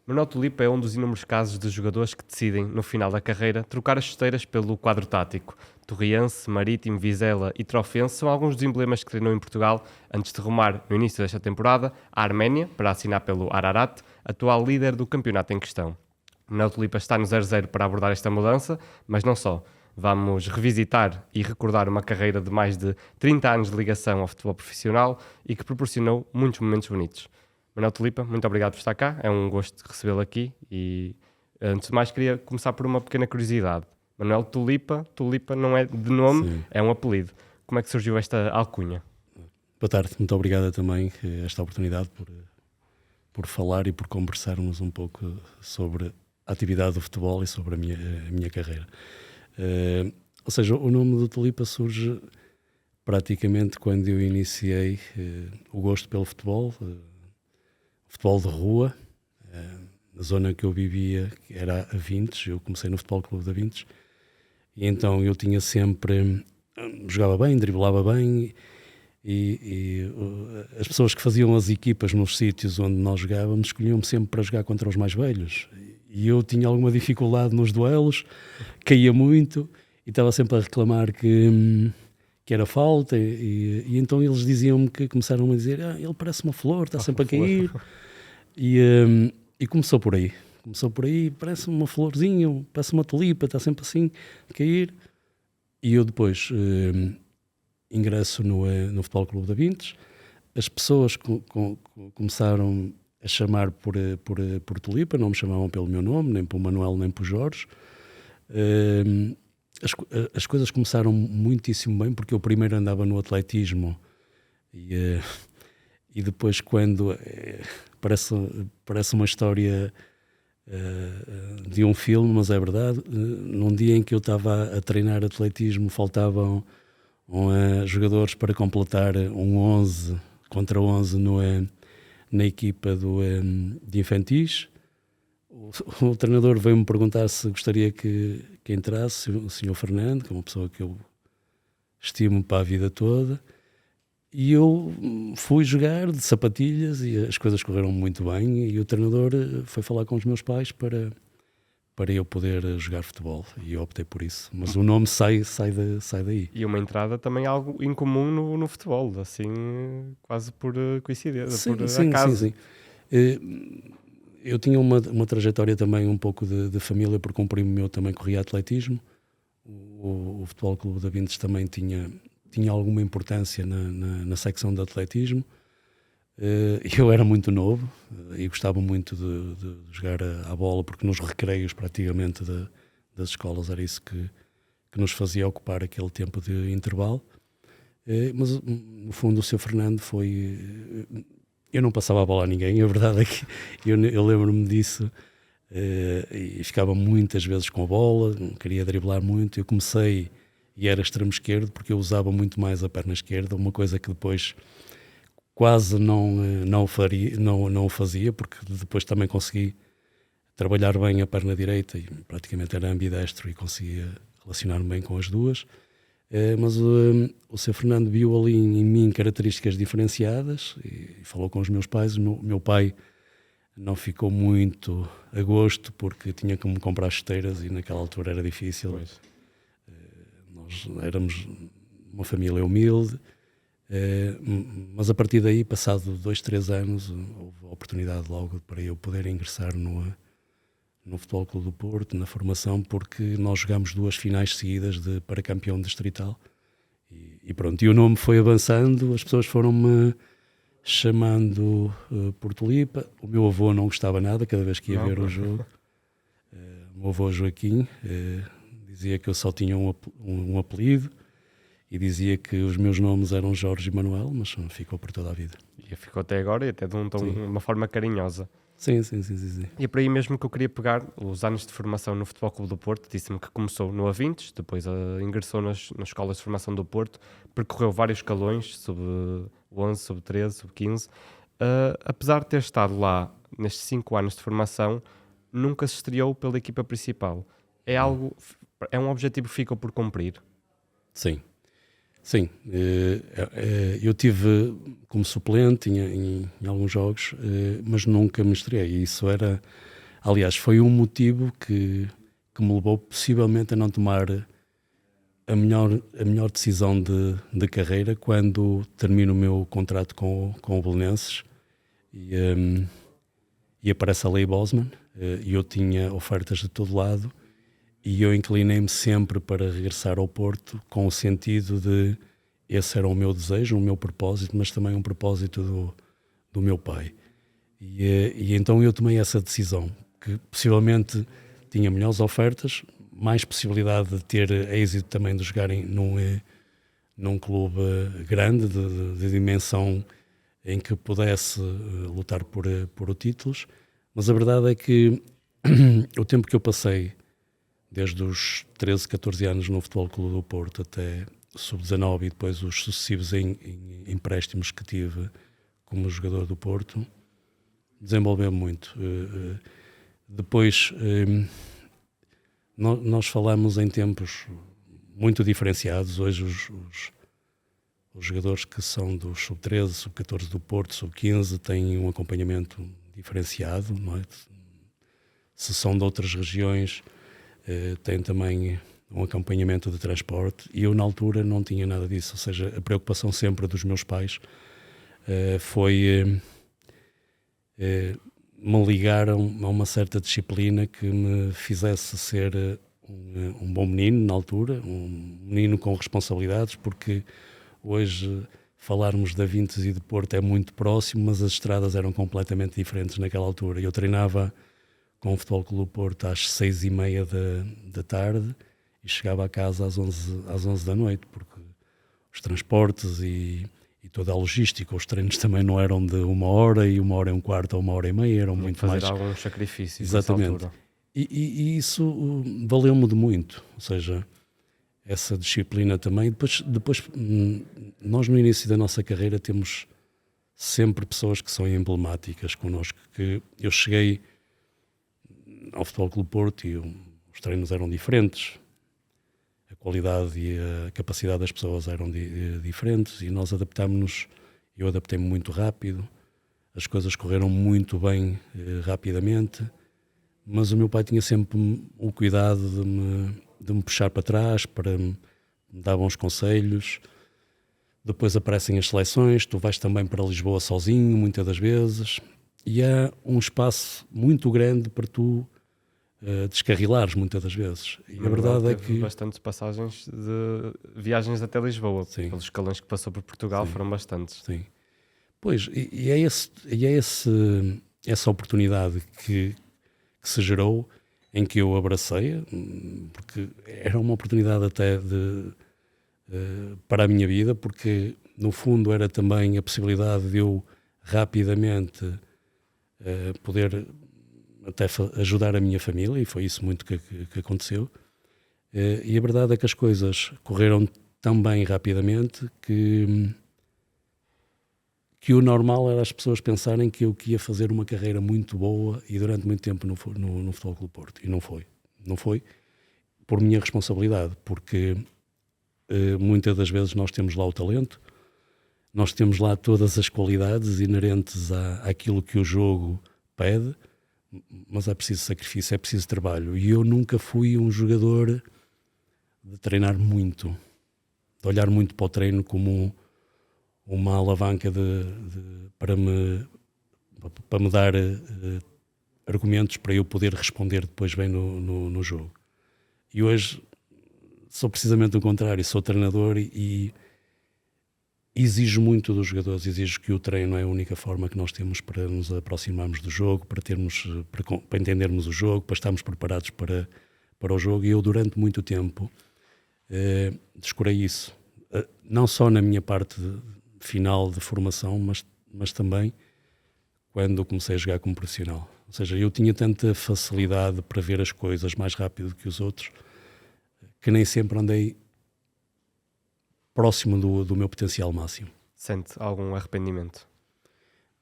Manuel Tulipa é um dos inúmeros casos de jogadores que decidem, no final da carreira, trocar as chuteiras pelo quadro tático. Torriense, Marítimo, Vizela e Trofense são alguns dos emblemas que treinou em Portugal antes de rumar, no início desta temporada, à Arménia, para assinar pelo Ararat, atual líder do campeonato em questão. Manuel Tulipa está no 0-0 para abordar esta mudança, mas não só. Vamos revisitar e recordar uma carreira de mais de 30 anos de ligação ao futebol profissional e que proporcionou muitos momentos bonitos. Manuel Tulipa, muito obrigado por estar cá, é um gosto recebê-lo aqui e, antes de mais, queria começar por uma pequena curiosidade. Manuel Tulipa, Tulipa não é de nome, Sim. é um apelido. Como é que surgiu esta alcunha? Boa tarde, muito obrigado também esta oportunidade por falar e por conversarmos um pouco sobre a atividade do futebol e sobre a minha carreira. Ou seja, o nome do Tulipa surge praticamente quando eu iniciei o gosto pelo futebol, futebol de rua. Na zona que eu vivia, que era a Vintes, eu comecei no Futebol Clube da Vintes, e então eu tinha sempre, jogava bem, driblava bem, e as pessoas que faziam as equipas nos sítios onde nós jogávamos escolhiam-me sempre para jogar contra os mais velhos, e eu tinha alguma dificuldade nos duelos, caía muito, e estava sempre a reclamar que era falta, e então eles diziam-me, que começaram a dizer, ele parece uma flor, está sempre a cair, e começou por aí, parece uma florzinha, parece uma tulipa, está sempre assim a cair. E eu depois ingresso no Futebol Clube da Vintes, as pessoas começaram a chamar por Tulipa, não me chamavam pelo meu nome, nem por Manuel, nem por Jorge. As coisas começaram muitíssimo bem, porque eu primeiro andava no atletismo e depois, quando parece uma história de um filme, mas é verdade, num dia em que eu estava a treinar atletismo, faltavam jogadores para completar um 11 contra 11 na equipa de infantis. O treinador veio-me perguntar se gostaria que entrasse o Sr. Fernando, que é uma pessoa que eu estimo para a vida toda, e eu fui jogar de sapatilhas e as coisas correram muito bem, e o treinador foi falar com os meus pais para eu poder jogar futebol, e eu optei por isso. Mas o nome sai daí. E uma entrada também algo incomum no futebol, assim, quase por coincidência, por acaso. Sim. Eu tinha uma trajetória também um pouco de família, porque um primo meu também corria atletismo. O Futebol Clube da Vintes também tinha alguma importância na secção de atletismo. Eu era muito novo e gostava muito de jogar a bola, porque nos recreios praticamente das escolas era isso que nos fazia ocupar aquele tempo de intervalo. Mas no fundo o Sr. Fernando foi... Eu não passava a bola a ninguém, a verdade é que eu lembro-me disso, e ficava muitas vezes com a bola, queria driblar muito. Eu comecei e era extremo esquerdo, porque eu usava muito mais a perna esquerda, uma coisa que depois quase não fazia, porque depois também consegui trabalhar bem a perna direita e praticamente era ambidestro e conseguia relacionar-me bem com as duas. Mas o Sr. Fernando viu ali em mim características diferenciadas e falou com os meus pais. O meu pai não ficou muito a gosto, porque tinha que me comprar chuteiras e naquela altura era difícil. Pois. Nós éramos uma família humilde, mas a partir daí, passado 2-3 anos, houve a oportunidade logo para eu poder ingressar no Futebol Clube do Porto, na formação, porque nós jogámos 2 finais seguidas para campeão distrital. E pronto, e o nome foi avançando, as pessoas foram-me chamando por Tulipa. O meu avô não gostava nada, cada vez que ia ver o jogo. O meu avô Joaquim dizia que eu só tinha um apelido, e dizia que os meus nomes eram Jorge e Manuel, mas ficou por toda a vida. E ficou até agora, e até de uma forma carinhosa. Sim. E é por aí mesmo que eu queria pegar os anos de formação no Futebol Clube do Porto. Disse-me que começou no A20, depois ingressou nas escolas de formação do Porto, percorreu vários escalões, sub-11, sub-13, sub-15. Apesar de ter estado lá nestes 5 anos de formação, nunca se estreou pela equipa principal. É um objetivo que ficou por cumprir? Sim. Eu tive como suplente em alguns jogos, mas nunca me estreiei. Isso era Aliás, foi um motivo que me levou possivelmente a não tomar a melhor decisão de carreira quando termino o meu contrato com o Belenenses e aparece a Lei Bosman, e eu tinha ofertas de todo lado e eu inclinei-me sempre para regressar ao Porto, com o sentido de esse era o meu desejo, o meu propósito, mas também um propósito do meu pai. E então eu tomei essa decisão, que possivelmente tinha melhores ofertas, mais possibilidade de ter êxito também de jogarem num clube grande, de dimensão em que pudesse lutar por títulos, mas a verdade é que o tempo que eu passei, desde os 13, 14 anos no Futebol Clube do Porto até sub-19 e depois os sucessivos empréstimos que tive como jogador do Porto, desenvolveu muito. Depois, nós falamos em tempos muito diferenciados. Hoje os jogadores que são do sub-13, sub-14 do Porto, sub-15 têm um acompanhamento diferenciado, não é? Se são de outras regiões, têm também um acompanhamento de transporte, e eu na altura não tinha nada disso. Ou seja, a preocupação sempre dos meus pais foi me ligar a uma certa disciplina que me fizesse ser um bom menino na altura, um menino com responsabilidades, porque hoje falarmos de Avintes e de Porto é muito próximo, mas as estradas eram completamente diferentes naquela altura. Eu treinava com o Futebol Clube Porto às 6h30 da tarde e chegava a casa às 11 da noite, porque os transportes e toda a logística, os treinos também não eram de 1h e 1h15 ou 1h30, eram muito fazer mais... alguns sacrifícios. Exatamente. E isso valeu-me de muito, ou seja, essa disciplina também. Depois nós no início da nossa carreira temos sempre pessoas que são emblemáticas connosco, que eu cheguei ao Futebol Clube Porto e os treinos eram diferentes, a qualidade e a capacidade das pessoas eram diferentes, e nós adaptámos-nos. Eu adaptei-me muito rápido, as coisas correram muito bem rapidamente, mas o meu pai tinha sempre o cuidado de me puxar para trás, para me dar bons conselhos. Depois aparecem as seleções, tu vais também para Lisboa sozinho, muitas das vezes, e há um espaço muito grande para tu descarrilares muitas das vezes. E a verdade é que... bastantes passagens de viagens até Lisboa, Sim. Pelos escalões que passou por Portugal. Sim. Foram bastantes. Sim. Pois, e é essa oportunidade que se gerou, em que eu abracei, porque era uma oportunidade até para a minha vida, porque no fundo era também a possibilidade de eu rapidamente poder até ajudar a minha família, e foi isso muito que aconteceu. E a verdade é que as coisas correram tão bem rapidamente que o normal era as pessoas pensarem que eu ia fazer uma carreira muito boa e durante muito tempo no Futebol Clube Porto. E não foi. Não foi por minha responsabilidade, porque muitas das vezes nós temos lá o talento, nós temos lá todas as qualidades inerentes àquilo que o jogo pede, mas é preciso sacrifício, é preciso trabalho. E eu nunca fui um jogador de treinar muito, de olhar muito para o treino como uma alavanca para me dar argumentos para eu poder responder depois bem no jogo. E hoje sou precisamente o contrário, sou treinador e exijo muito dos jogadores, exijo que o treino é a única forma que nós temos para nos aproximarmos do jogo, para entendermos o jogo, para estarmos preparados para o jogo. E eu durante muito tempo descurei isso, não só na minha parte final de formação, mas também quando comecei a jogar como profissional. Ou seja, eu tinha tanta facilidade para ver as coisas mais rápido que os outros, que nem sempre andei próximo do meu potencial máximo. Sente algum arrependimento?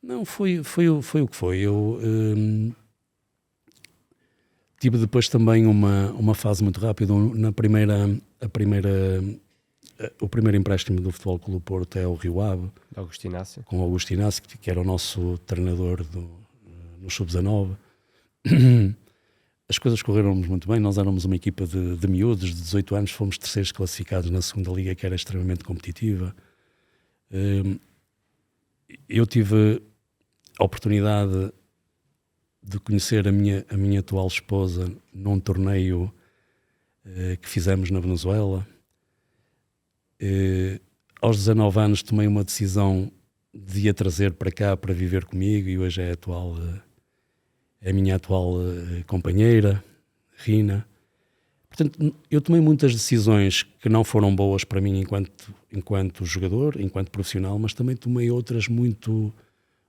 Não, foi o que foi. Eu tive depois também uma fase muito rápida. O primeiro empréstimo do Futebol Clube Porto é o Rio Ave, Augusto Inácio. com o Augusto Inácio, que era o nosso treinador no Sub-19. as coisas correram-nos muito bem. Nós éramos uma equipa de miúdos, de 18 anos, fomos terceiros classificados na segunda liga, que era extremamente competitiva. Eu tive a oportunidade de conhecer a minha atual esposa num torneio que fizemos na Venezuela. Aos 19 anos tomei uma decisão de a trazer para cá para viver comigo, e hoje é a minha atual companheira, Rina. Portanto, eu tomei muitas decisões que não foram boas para mim enquanto jogador, enquanto profissional, mas também tomei outras muito,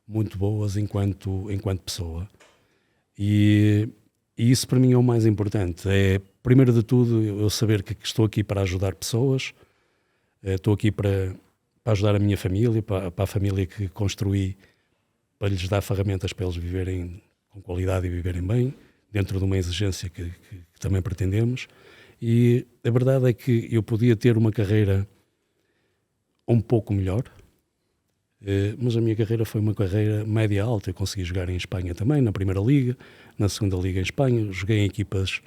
muito boas enquanto pessoa. E isso para mim é o mais importante. É, primeiro de tudo, eu saber que estou aqui para ajudar pessoas, estou aqui para ajudar a minha família, para a família que construí, para lhes dar ferramentas para eles viverem com qualidade e viverem bem, dentro de uma exigência que também pretendemos. E a verdade é que eu podia ter uma carreira um pouco melhor, mas a minha carreira foi uma carreira média-alta. Eu consegui jogar em Espanha também, na Primeira Liga, na Segunda Liga em Espanha, joguei em equipas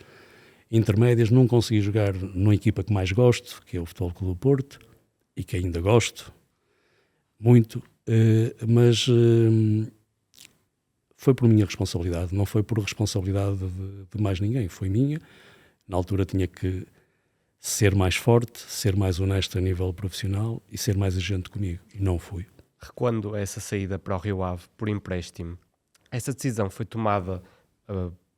intermédias, não consegui jogar numa equipa que mais gosto, que é o Futebol Clube do Porto, e que ainda gosto muito, mas foi por minha responsabilidade, não foi por responsabilidade de mais ninguém, foi minha. Na altura tinha que ser mais forte, ser mais honesto a nível profissional e ser mais exigente comigo, e não fui. Recuando a essa saída para o Rio Ave por empréstimo, essa decisão foi tomada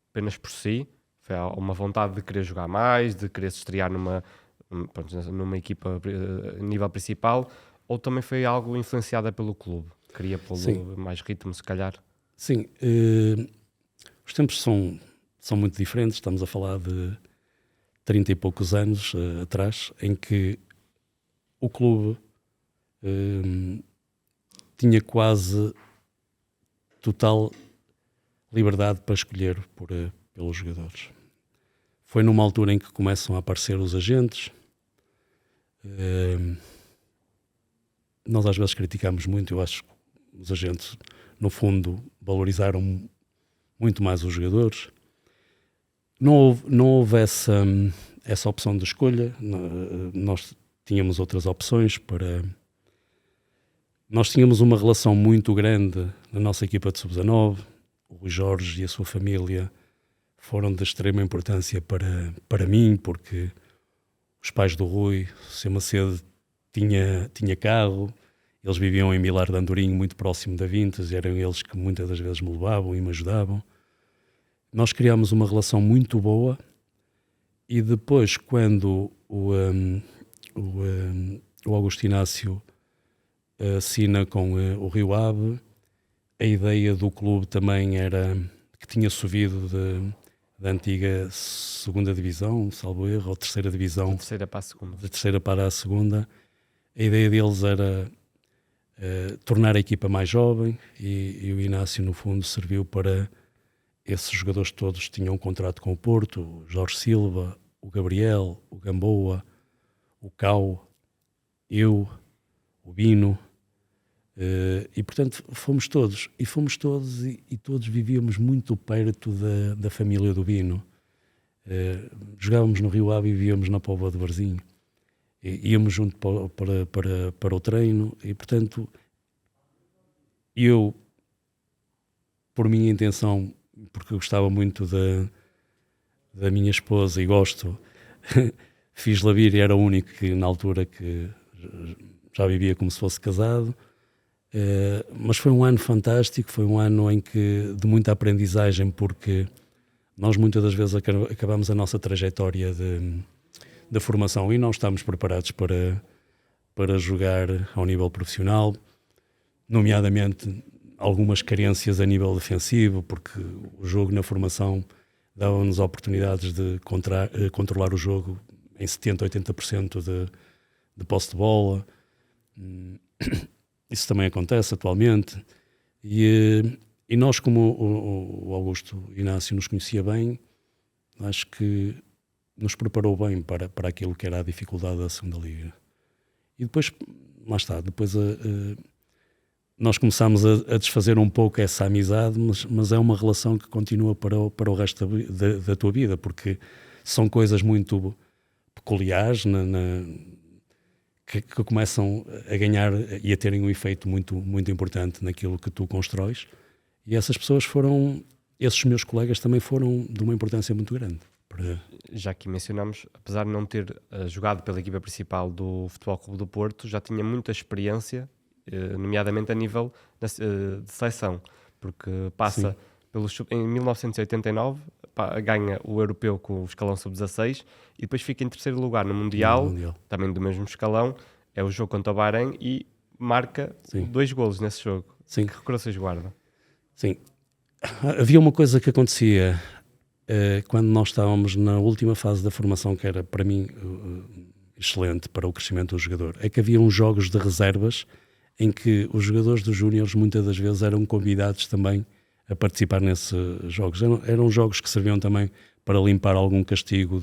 apenas por si? Foi uma vontade de querer jogar mais, de querer se estrear numa equipa a nível principal, ou também foi algo influenciado pelo clube? Queria pô-lo mais ritmo, se calhar? Sim, os tempos são muito diferentes. Estamos a falar de 30 e poucos anos atrás, em que o clube tinha quase total liberdade para escolher pelos jogadores. Foi numa altura em que começam a aparecer os agentes. Nós às vezes criticamos muito. Eu acho que os agentes, no fundo, valorizaram muito mais os jogadores. Não houve essa opção de escolha. Nós tínhamos outras opções para... Nós tínhamos uma relação muito grande na nossa equipa de sub-19. O Rui Jorge e a sua família foram de extrema importância para mim, porque os pais do Rui, o Sr. Macedo, tinha carro, eles viviam em Vilar de Andorinho, muito próximo da Vintes, e eram eles que muitas das vezes me levavam e me ajudavam. Nós criámos uma relação muito boa, e depois, quando o Augusto Inácio assina com o Rio Ave, a ideia do clube também era que tinha subido da antiga segunda divisão, salvo erro, ou terceira divisão. Da terceira para a segunda. Da terceira para a segunda. A ideia deles era tornar a equipa mais jovem, e o Inácio, no fundo, serviu para esses jogadores todos que tinham um contrato com o Porto: o Jorge Silva, o Gabriel, o Gamboa, o Cau, eu, o Bino. E portanto fomos todos e todos vivíamos muito perto da família do Bino. Jogávamos no Rio Ave e vivíamos na Póvoa de Varzim, íamos junto para o treino, e portanto eu, por minha intenção, porque eu gostava muito da minha esposa e gosto, fiz-la vir, e era o único que na altura que já vivia como se fosse casado. Mas foi um ano fantástico, foi um ano de muita aprendizagem, porque nós muitas das vezes acabamos a nossa trajetória de formação e não estamos preparados para jogar ao nível profissional, nomeadamente algumas carências a nível defensivo, porque o jogo na formação dava-nos oportunidades de controlar o jogo em 70%, 80% de posse de bola. Isso também acontece atualmente, e nós, como o Augusto Inácio nos conhecia bem, acho que nos preparou bem para aquilo que era a dificuldade da segunda liga. E depois, lá está, depois nós começámos a desfazer um pouco essa amizade, mas é uma relação que continua para o resto da tua vida, porque são coisas muito peculiares que começam a ganhar e a terem um efeito muito, muito importante naquilo que tu constróis. E essas pessoas esses meus colegas também foram de uma importância muito grande. Já que mencionamos, apesar de não ter jogado pela equipa principal do Futebol Clube do Porto, já tinha muita experiência, nomeadamente a nível de seleção, porque passa em 1989, ganha o Europeu com o escalão sub-16 e depois fica em terceiro lugar no Mundial, também do mesmo escalão, é o jogo contra o Bahrein e marca 2 golos nesse jogo. Sim. Que recordações guarda? Sim. Havia uma coisa que acontecia quando nós estávamos na última fase da formação, que era para mim excelente para o crescimento do jogador, é que havia uns jogos de reservas em que os jogadores dos júniores muitas das vezes eram convidados também a participar nesses jogos. Eram jogos que serviam também para limpar algum castigo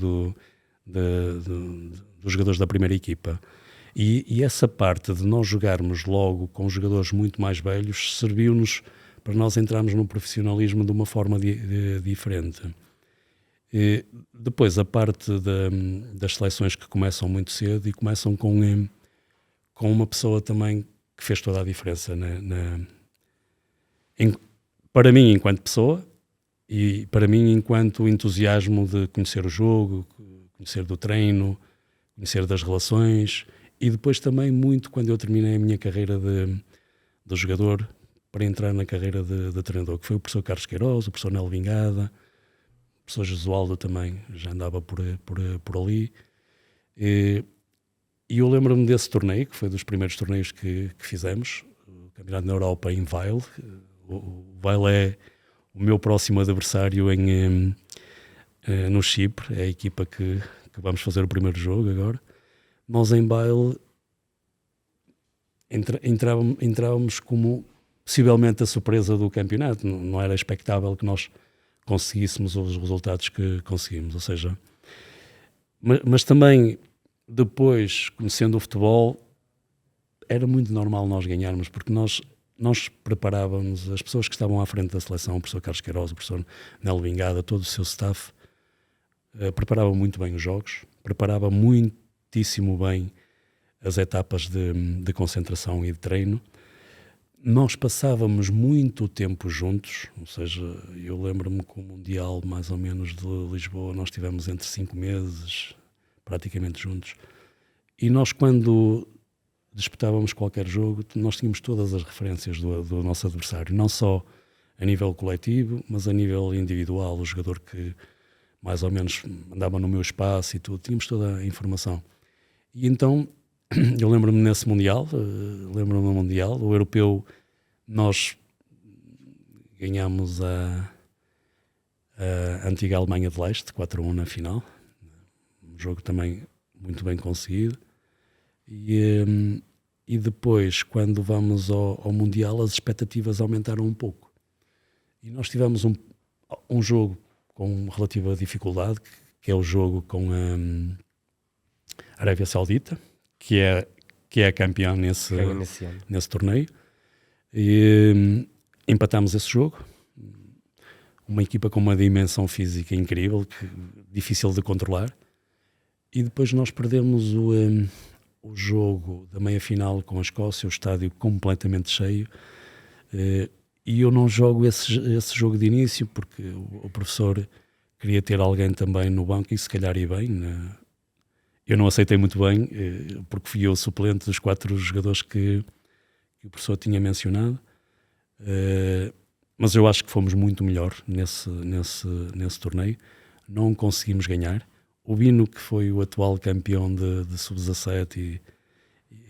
dos jogadores da primeira equipa. E essa parte de nós jogarmos logo com jogadores muito mais velhos serviu-nos para nós entrarmos no profissionalismo de uma forma diferente. E depois a parte das seleções que começam muito cedo e começam com uma pessoa também que fez toda a diferença para mim enquanto pessoa e para mim enquanto entusiasmo de conhecer o jogo, conhecer do treino, conhecer das relações e depois também muito quando eu terminei a minha carreira de jogador para entrar na carreira de treinador, que foi o professor Carlos Queiroz, o professor Nelo Vingada, o professor Jesualdo também já andava por ali. E eu lembro-me desse torneio, que foi dos primeiros torneios que fizemos, o Campeonato da Europa em Weil. O Weil é o meu próximo adversário no Chipre, é a equipa que vamos fazer o primeiro jogo agora. Nós em Weil entrávamos como possivelmente a surpresa do campeonato, não era expectável que nós conseguíssemos os resultados que conseguimos, ou seja, mas também depois, conhecendo o futebol, era muito normal nós ganharmos, porque nós preparávamos, as pessoas que estavam à frente da seleção, o professor Carlos Queiroz, o professor Nelo Vingada, todo o seu staff, preparava muito bem os jogos, preparava muitíssimo bem as etapas de concentração e de treino. Nós passávamos muito tempo juntos, ou seja, eu lembro-me que o Mundial, mais ou menos, de Lisboa, nós estivemos entre 5 meses, praticamente juntos. E nós, quando disputávamos qualquer jogo, nós tínhamos todas as referências do nosso adversário, não só a nível coletivo, mas a nível individual, o jogador que mais ou menos andava no meu espaço e tudo, tínhamos toda a informação. E então, eu lembro-me nesse Mundial, o Europeu, nós ganhámos a antiga Alemanha de Leste, 4-1 na final, um jogo também muito bem conseguido, e depois, quando vamos ao Mundial, as expectativas aumentaram um pouco. E nós tivemos um jogo com relativa dificuldade, que é o jogo com a Arábia Saudita, que é campeão nesse torneio. E empatámos esse jogo. Uma equipa com uma dimensão física incrível, difícil de controlar. E depois nós perdemos o jogo da meia-final com a Escócia, o estádio completamente cheio. E eu não jogo esse jogo de início, porque o professor queria ter alguém também no banco, e se calhar ia bem. Eu não aceitei muito bem, porque fui eu o suplente dos 4 jogadores que o professor tinha mencionado. Mas eu acho que fomos muito melhor nesse torneio. Não conseguimos ganhar. O Bino, que foi o atual campeão de sub-17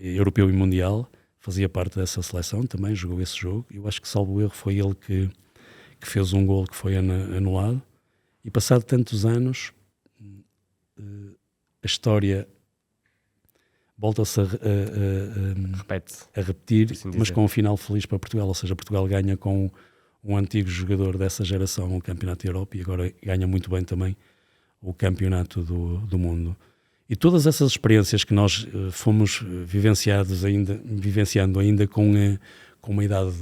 e europeu e mundial, fazia parte dessa seleção, também jogou esse jogo. Eu acho que, salvo erro, foi ele que fez um golo que foi anulado. E passado tantos anos, a história volta-se a repetir, mas com um final feliz para Portugal. Ou seja, Portugal ganha com um antigo jogador dessa geração o Campeonato da Europa e agora ganha muito bem também o Campeonato do Mundo. E todas essas experiências que nós fomos vivenciando ainda com com uma idade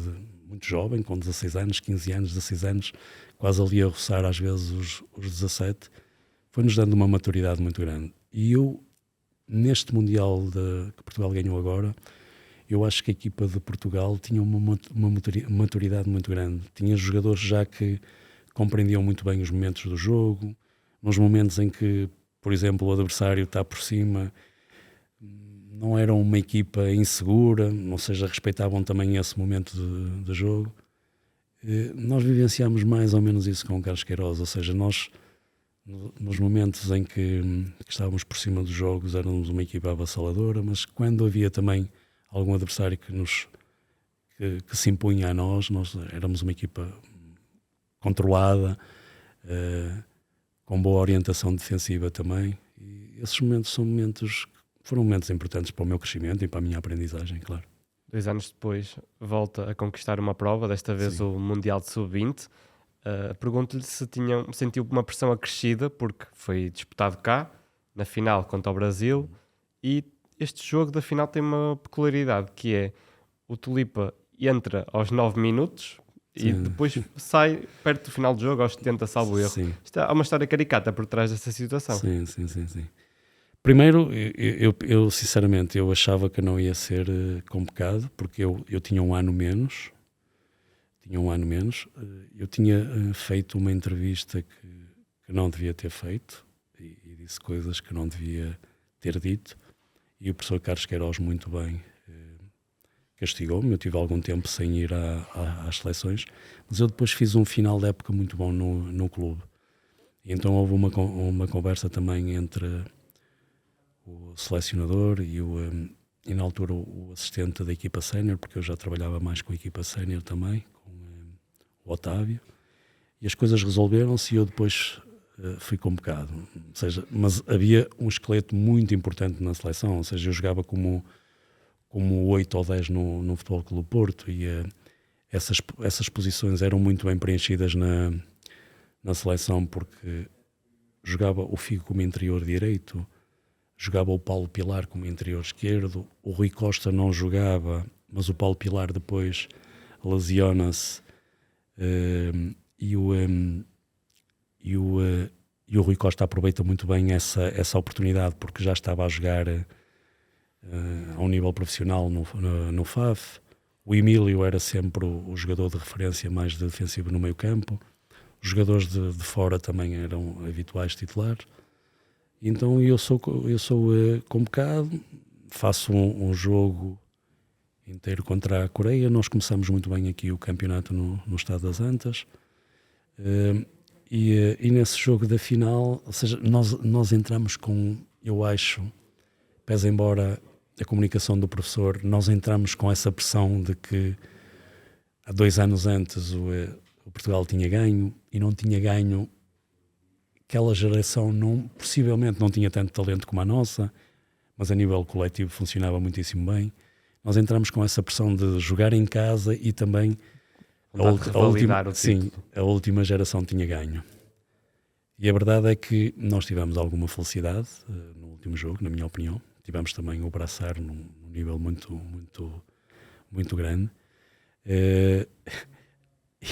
muito jovem, com 16 anos, 15 anos, 16 anos, quase ali a roçar às vezes os 17, foi-nos dando uma maturidade muito grande. E eu, neste Mundial que Portugal ganhou agora, eu acho que a equipa de Portugal tinha uma maturidade muito grande. Tinha jogadores já que compreendiam muito bem os momentos do jogo, nos momentos em que, por exemplo, o adversário está por cima, não eram uma equipa insegura, ou seja, respeitavam também esse momento de jogo. Nós vivenciámos mais ou menos isso com o Carlos Queiroz, ou seja, nós, nos momentos em que estávamos por cima dos jogos, éramos uma equipa avassaladora, mas quando havia também algum adversário que se impunha a nós éramos uma equipa controlada, com boa orientação defensiva também. E esses momentos foram momentos importantes para o meu crescimento e para a minha aprendizagem, claro. 2 anos depois volta a conquistar uma prova, desta vez o Mundial de Sub-20. Pergunto-lhe se sentiu uma pressão acrescida, porque foi disputado cá, na final contra o Brasil, e este jogo da final tem uma peculiaridade, que é o Tulipa entra aos 9 minutos e depois sai perto do final do jogo, aos 70, salvo erro. Há uma história caricata por trás dessa situação. Sim. Primeiro, eu sinceramente, eu achava que não ia ser convocado, porque eu tinha um ano menos. Eu tinha feito uma entrevista que não devia ter feito e disse coisas que não devia ter dito. E o professor Carlos Queiroz muito bem castigou-me. Eu tive algum tempo sem ir às seleções, mas eu depois fiz um final de época muito bom no clube. E então houve uma conversa também entre o selecionador e na altura o assistente da equipa sénior, porque eu já trabalhava mais com a equipa sénior também, com o Otávio, e as coisas resolveram-se e eu depois fui convocado. Ou seja, mas havia um esqueleto muito importante na seleção, ou seja, eu jogava como 8 ou 10 no Futebol Clube Porto e essas posições eram muito bem preenchidas na seleção, porque jogava o Figo como interior direito, jogava o Paulo Pilar como interior esquerdo, o Rui Costa não jogava, mas o Paulo Pilar depois lesiona-se e o Rui Costa aproveita muito bem essa oportunidade, porque já estava a jogar a um nível profissional no FAF. O Emílio era sempre o jogador de referência mais defensivo no meio campo. Os jogadores de fora também eram habituais titulares. Então eu sou convocado, faço um jogo inteiro contra a Coreia. Nós começamos muito bem aqui o campeonato no Estado das Antas. E nesse jogo da final, ou seja, nós entramos com, eu acho, pese embora a comunicação do professor, nós entramos com essa pressão de que há 2 anos antes o Portugal tinha ganho e não tinha ganho. Aquela geração possivelmente não tinha tanto talento como a nossa, mas a nível coletivo funcionava muitíssimo bem. Nós entramos com essa pressão de jogar em casa e também a última geração tinha ganho. E a verdade é que nós tivemos alguma felicidade no último jogo, na minha opinião. Tivemos também o Braçar num nível muito, muito, muito grande.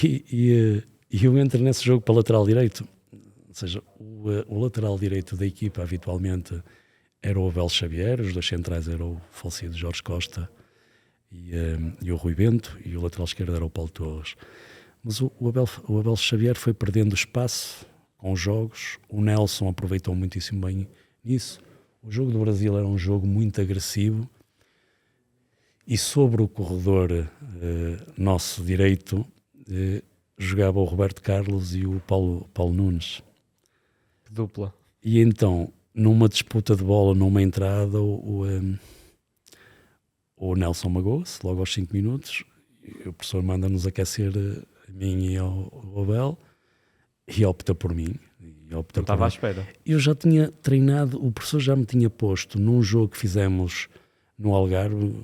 E eu entro nesse jogo para lateral direito. Ou seja, o lateral direito da equipa habitualmente era o Abel Xavier, os 2 centrais eram o falecido Jorge Costa e o Rui Bento, e o lateral esquerdo era o Paulo Torres. Mas o Abel Xavier foi perdendo espaço com os jogos. O Nelson aproveitou muitíssimo bem nisso. O jogo do Brasil era um jogo muito agressivo e sobre o corredor nosso direito jogava o Roberto Carlos e o Paulo Nunes. Que dupla. E então, numa disputa de bola, numa entrada, o Nelson magoou-se logo aos 5 minutos. E o professor manda-nos aquecer a mim e ao Abel e opta por mim. Não estava à espera. Eu já tinha treinado, o professor já me tinha posto num jogo que fizemos no Algarve,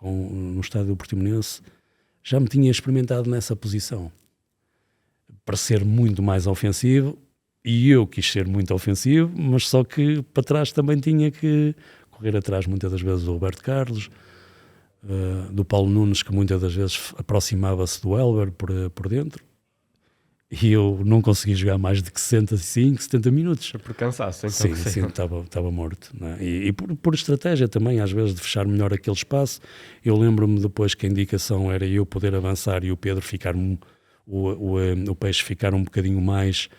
no estádio do Portimonense, já me tinha experimentado nessa posição para ser muito mais ofensivo, e eu quis ser muito ofensivo, mas só que para trás também tinha que correr atrás muitas das vezes do Roberto Carlos, do Paulo Nunes, que muitas das vezes aproximava-se do Elber por dentro, e eu não consegui jogar mais de 65, 70 minutos. Por cansaço, então. Sim, estava morto. Não é? E por estratégia também, às vezes, de fechar melhor aquele espaço. Eu lembro-me depois que a indicação era eu poder avançar e o Pedro ficar, o Peixe ficar um bocadinho mais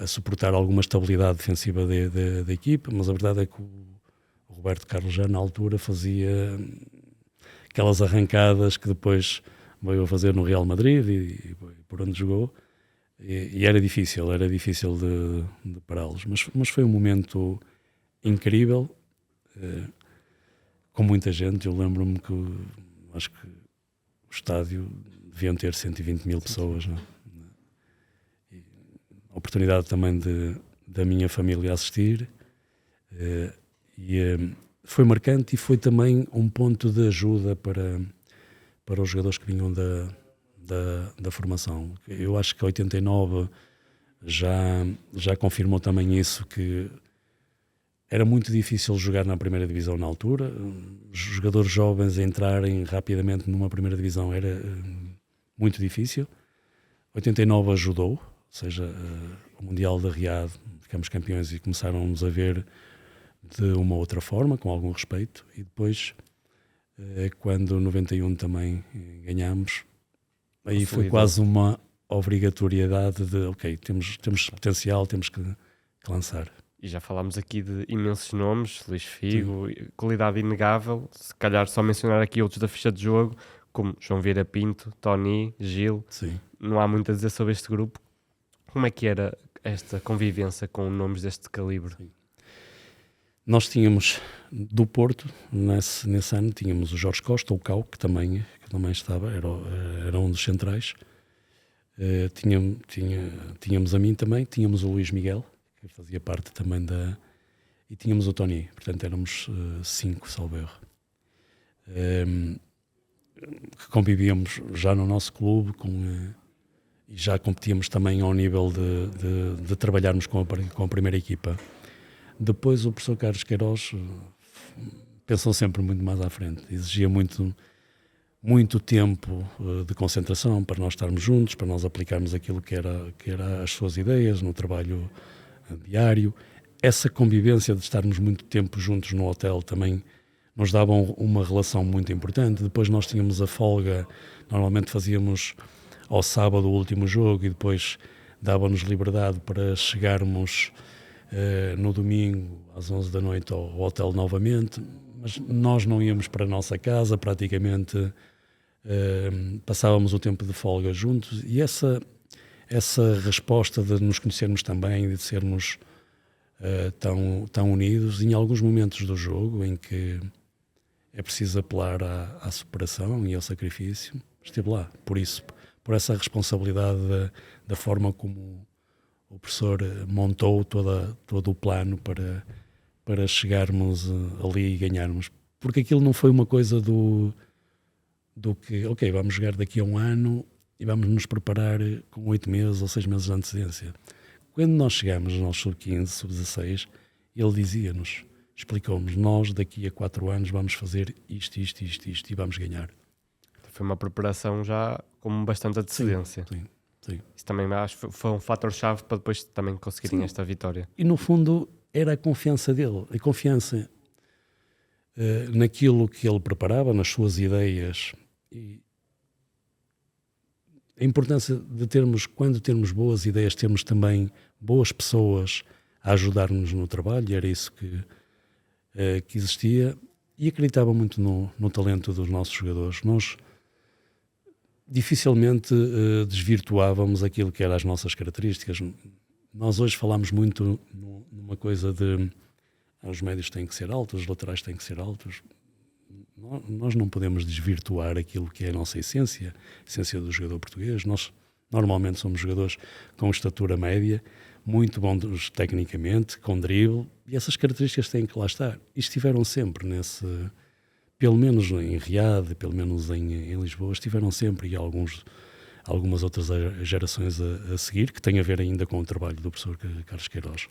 a suportar alguma estabilidade defensiva da equipa, mas a verdade é que o Roberto Carlos já na altura fazia aquelas arrancadas que depois veio a fazer no Real Madrid e por onde jogou. E era difícil de pará-los, mas foi um momento incrível, com muita gente. Eu lembro-me que acho que o estádio deviam ter 120 mil pessoas, não é? E a oportunidade também da minha família assistir, foi marcante, e foi também um ponto de ajuda para os jogadores que vinham da formação. Eu acho que 89 já confirmou também isso, que era muito difícil jogar na primeira divisão na altura. Os jogadores jovens entrarem rapidamente numa primeira divisão era muito difícil. 89 ajudou, ou seja, o Mundial de Riad, ficamos campeões e começaram-nos a ver de uma outra forma, com algum respeito, e depois, quando 91 também ganhámos, aí foi quase uma obrigatoriedade de, ok, temos potencial, temos que lançar. E já falámos aqui de imensos nomes, Luís Figo, qualidade inegável, se calhar só mencionar aqui outros da ficha de jogo, como João Vieira Pinto, Tony, Gil. Sim. Não há muito a dizer sobre este grupo. Como é que era esta convivência com nomes deste calibre? Sim. Nós tínhamos do Porto, nesse ano, tínhamos o Jorge Costa, o Cau, que também estava, era um dos centrais. Tínhamos a mim também, tínhamos o Luís Miguel, que fazia parte também e tínhamos o Tony, portanto éramos 5, salvo erro. Que convivíamos já no nosso clube e já competíamos também ao nível de trabalharmos com a primeira equipa. Depois o professor Carlos Queiroz pensou sempre muito mais à frente, exigia muito tempo de concentração para nós estarmos juntos, para nós aplicarmos aquilo que era as suas ideias no trabalho diário. Essa convivência de estarmos muito tempo juntos no hotel também nos dava uma relação muito importante. Depois nós tínhamos a folga, normalmente fazíamos ao sábado o último jogo e depois dava-nos liberdade para chegarmos no domingo às 11 da noite ao hotel novamente, mas nós não íamos para a nossa casa, praticamente passávamos o tempo de folga juntos, e essa resposta de nos conhecermos também, de sermos tão unidos, em alguns momentos do jogo em que é preciso apelar à superação e ao sacrifício, esteve lá, por essa responsabilidade da forma como o professor montou todo o plano para chegarmos ali e ganharmos. Porque aquilo não foi uma coisa do que, ok, vamos jogar daqui a um ano e vamos nos preparar com 8 meses ou 6 meses de antecedência. Quando nós chegámos aos sub-15, sub-16, ele dizia-nos, explicou-nos, nós daqui a 4 anos vamos fazer isto e vamos ganhar. Foi uma preparação já com bastante antecedência. Sim. Isso também acho que foi um fator-chave para depois também conseguirem esta vitória. E no fundo era a confiança dele, a confiança naquilo que ele preparava, nas suas ideias, e a importância de quando termos boas ideias, termos também boas pessoas a ajudar-nos no trabalho, e era isso que existia, e acreditava muito no talento dos nossos jogadores. Nós dificilmente desvirtuávamos aquilo que eram as nossas características. Nós hoje falamos muito numa coisa de os médios têm que ser altos, os laterais têm que ser altos. Nós não podemos desvirtuar aquilo que é a nossa essência, a essência do jogador português. Nós normalmente somos jogadores com estatura média, muito bons tecnicamente, com drible, e essas características têm que lá estar. E estiveram sempre pelo menos em Riad, pelo menos em Lisboa, estiveram sempre, e algumas outras gerações a seguir, que têm a ver ainda com o trabalho do professor Carlos Queiroz.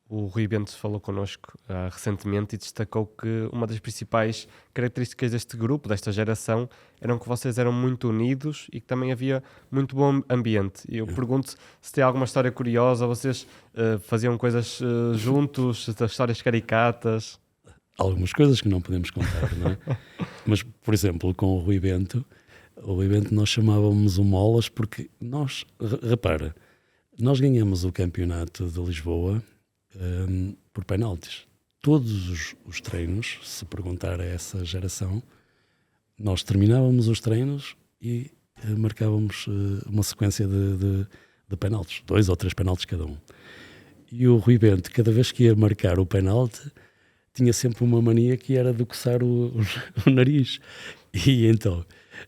O Rui Bento falou connosco recentemente e destacou que uma das principais características deste grupo, desta geração, eram que vocês eram muito unidos e que também havia muito bom ambiente. E eu pergunto se tem alguma história curiosa, vocês faziam coisas juntos, histórias caricatas? Algumas coisas que não podemos contar, não é? Mas, por exemplo, com o Rui Bento nós chamávamos o Molas porque nós, repara, nós ganhamos o campeonato de Lisboa por penaltis. Todos os treinos, se perguntar a essa geração, nós terminávamos os treinos e marcávamos uma sequência de penaltis, 2 ou 3 penaltis cada um. E o Rui Bento, cada vez que ia marcar o penalti, tinha sempre uma mania que era de coçar o nariz. E então,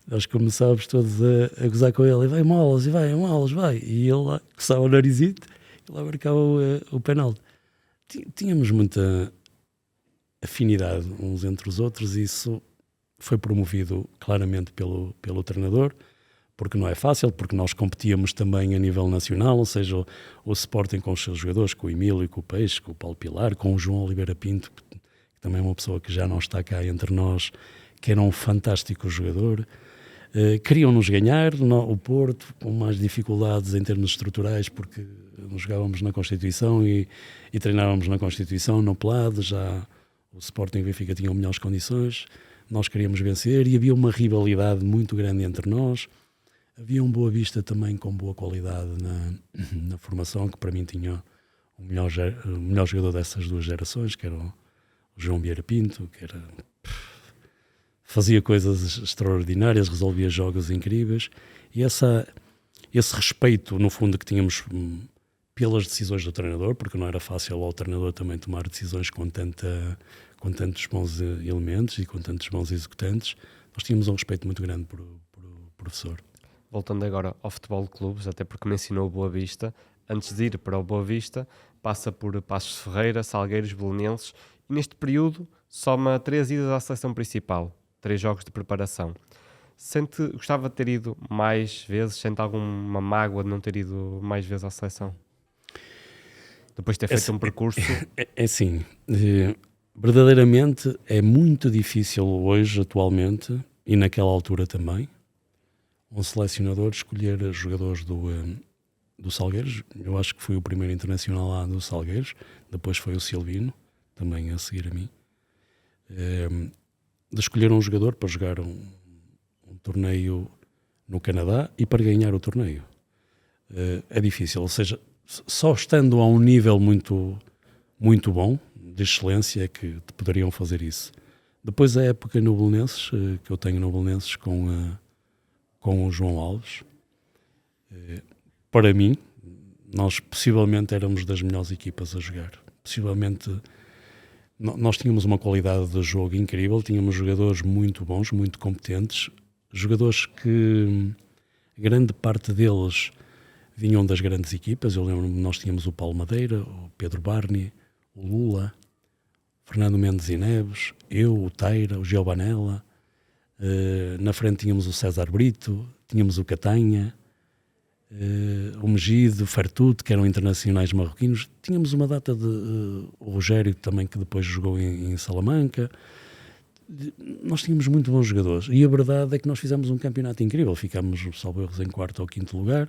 nós começávamos todos a gozar com ele, e vai Molas, vai. E ele lá coçava o narizito e lá marcava o penalti. Tínhamos muita afinidade uns entre os outros e isso foi promovido claramente pelo treinador, porque não é fácil, porque nós competíamos também a nível nacional, ou seja, o Sporting com os seus jogadores, com o Emílio, com o Peixe, com o Paulo Pilar, com o João Oliveira Pinto, que também é uma pessoa que já não está cá entre nós, que era um fantástico jogador. Queriam-nos ganhar, o Porto, com mais dificuldades em termos estruturais, porque nós jogávamos na Constituição e treinávamos na Constituição, no Pelado, já o Sporting e o Benfica tinham melhores condições, nós queríamos vencer e havia uma rivalidade muito grande entre nós. Havia um Boa Vista também com boa qualidade na formação, que para mim tinha o melhor jogador dessas 2 gerações, que era o João Vieira Pinto, que fazia coisas extraordinárias, resolvia jogos incríveis, e esse respeito, no fundo, que tínhamos pelas decisões do treinador, porque não era fácil ao treinador também tomar decisões com tantos bons elementos e com tantos bons executantes, nós tínhamos um respeito muito grande por professor. Voltando agora ao futebol de clubes, até porque mencionou o Boa Vista, antes de ir para o Boa Vista, passa por Paços de Ferreira, Salgueiros, Belenenses, e neste período soma 3 idas à seleção principal, 3 jogos de preparação. Gostava de ter ido mais vezes? Sente alguma mágoa de não ter ido mais vezes à seleção? Depois de ter feito um percurso... É assim, verdadeiramente é muito difícil hoje, atualmente, e naquela altura também, um selecionador escolher jogadores do Salgueiros. Eu acho que fui o primeiro internacional lá do Salgueiros, depois foi o Silvino, também a seguir a mim, de escolher um jogador para jogar um torneio no Canadá e para ganhar o torneio. É difícil, ou seja, só estando a um nível muito, muito bom, de excelência, é que poderiam fazer isso. Depois a época no Belenenses, que eu tenho no Belenenses com o João Alves, para mim, nós possivelmente éramos das melhores equipas a jogar. Possivelmente nós tínhamos uma qualidade de jogo incrível, tínhamos jogadores muito bons, muito competentes, jogadores que grande parte deles vinham das grandes equipas. Eu lembro-me, nós tínhamos o Paulo Madeira, o Pedro Barni, o Lula, Fernando Mendes e Neves, eu, o Teira, o Giovanella, na frente tínhamos o César Brito, tínhamos o Catanha, o Megido, o Fertuto, que eram internacionais marroquinos, tínhamos uma data de o Rogério também, que depois jogou em Salamanca. Nós tínhamos muito bons jogadores e a verdade é que nós fizemos um campeonato incrível, ficámos, salvo erros, em 4º ou 5º lugar.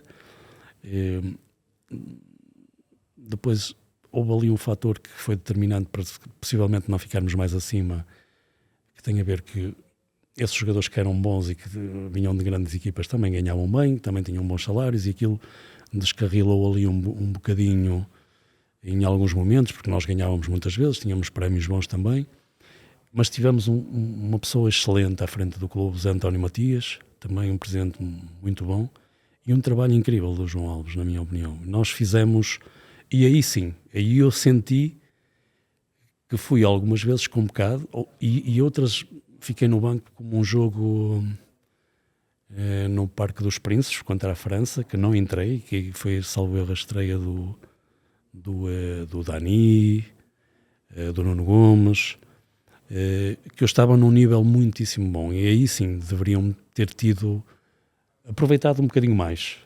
Depois houve ali um fator que foi determinante para possivelmente não ficarmos mais acima, que tem a ver que esses jogadores que eram bons e que vinham de grandes equipas também ganhavam bem, também tinham bons salários e aquilo descarrilou ali um bocadinho em alguns momentos, porque nós ganhávamos muitas vezes, tínhamos prémios bons também, mas tivemos uma pessoa excelente à frente do clube, Zé António Matias, também um presidente muito bom, e um trabalho incrível do João Alves, na minha opinião. Nós fizemos, e aí sim, aí eu senti que fui algumas vezes convocado, e outras fiquei no banco, como um jogo no Parque dos Príncipes contra a França, que não entrei, que foi, salvo erro, a estreia do Dani, do Nuno Gomes, que eu estava num nível muitíssimo bom, e aí sim deveriam ter aproveitado um bocadinho mais,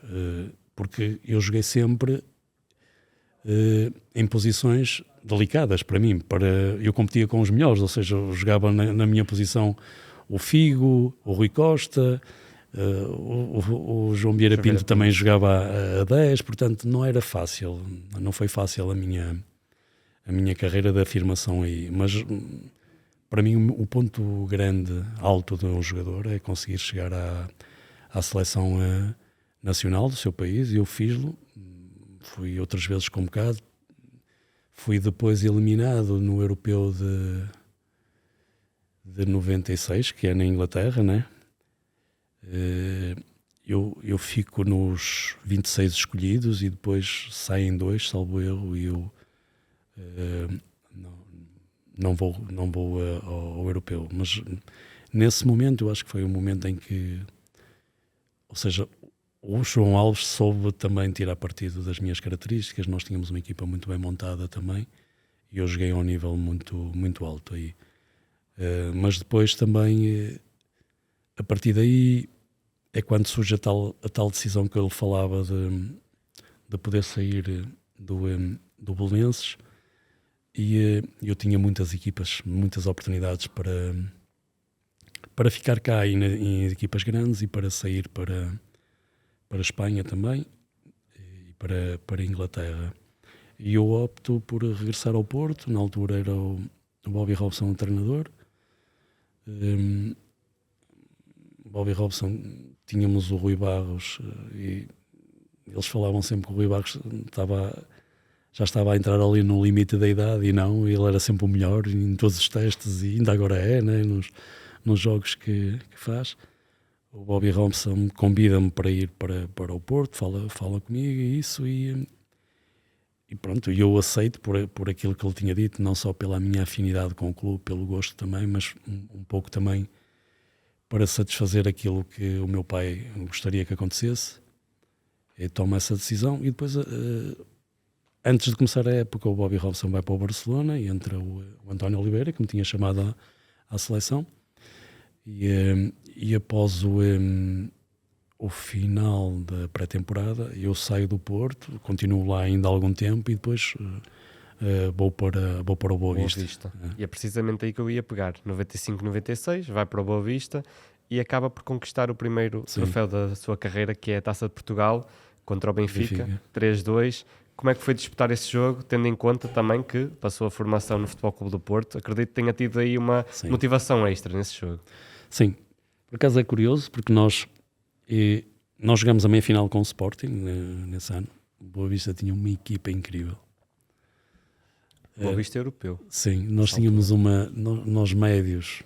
porque eu joguei sempre em posições delicadas para mim. Eu competia com os melhores, ou seja, eu jogava na minha posição o Figo, o Rui Costa, o João Vieira Pinto também jogava a 10, portanto não era fácil, não foi fácil a minha carreira de afirmação aí, mas para mim o ponto grande, alto de um jogador é conseguir chegar à seleção nacional do seu país, e eu fiz-lo. Fui outras vezes convocado, fui depois eliminado no Europeu de 96, que é na Inglaterra, né? Eu fico nos 26 escolhidos e depois saem 2, salvo erro, e eu não vou ao Europeu. Mas nesse momento eu acho que foi um momento em que, ou seja, o João Alves soube também tirar partido das minhas características. Nós tínhamos uma equipa muito bem montada também e eu joguei a um nível muito, muito alto aí. Mas depois também, a partir daí, é quando surge a tal decisão que ele falava de poder sair do Belenenses, e eu tinha muitas equipas, muitas oportunidades para ficar cá em equipas grandes e para sair para a Espanha também e para a Inglaterra. E eu opto por regressar ao Porto. Na altura era o Bobby Robson o treinador. Bobby Robson, tínhamos o Rui Barros, e eles falavam sempre que o Rui Barros já estava a entrar ali no limite da idade, e não, ele era sempre o melhor em todos os testes, e ainda agora é, né, nos jogos que faz. O Bobby Robson convida-me para ir para o Porto, fala comigo e isso, e pronto, eu aceito por aquilo que ele tinha dito, não só pela minha afinidade com o clube, pelo gosto também, mas um pouco também para satisfazer aquilo que o meu pai gostaria que acontecesse. Eu tomo essa decisão e depois, antes de começar a época, o Bobby Robson vai para o Barcelona e entra o António Oliveira, que me tinha chamado à seleção. E após o final da pré-temporada, eu saio do Porto, continuo lá ainda há algum tempo e depois vou para o Boa Vista. E é precisamente aí que eu ia pegar. 95-96, vai para o Boa Vista e acaba por conquistar o primeiro troféu da sua carreira, que é a Taça de Portugal, contra o Benfica. 3-2. Como é que foi disputar esse jogo, tendo em conta também que passou a formação no Futebol Clube do Porto? Acredito que tenha tido aí uma motivação extra nesse jogo. Sim, por acaso é curioso, porque nós jogamos a meia-final com o Sporting nesse ano. O Boa Vista tinha uma equipa incrível. Boa Vista europeu. Sim, nós tínhamos nós médios,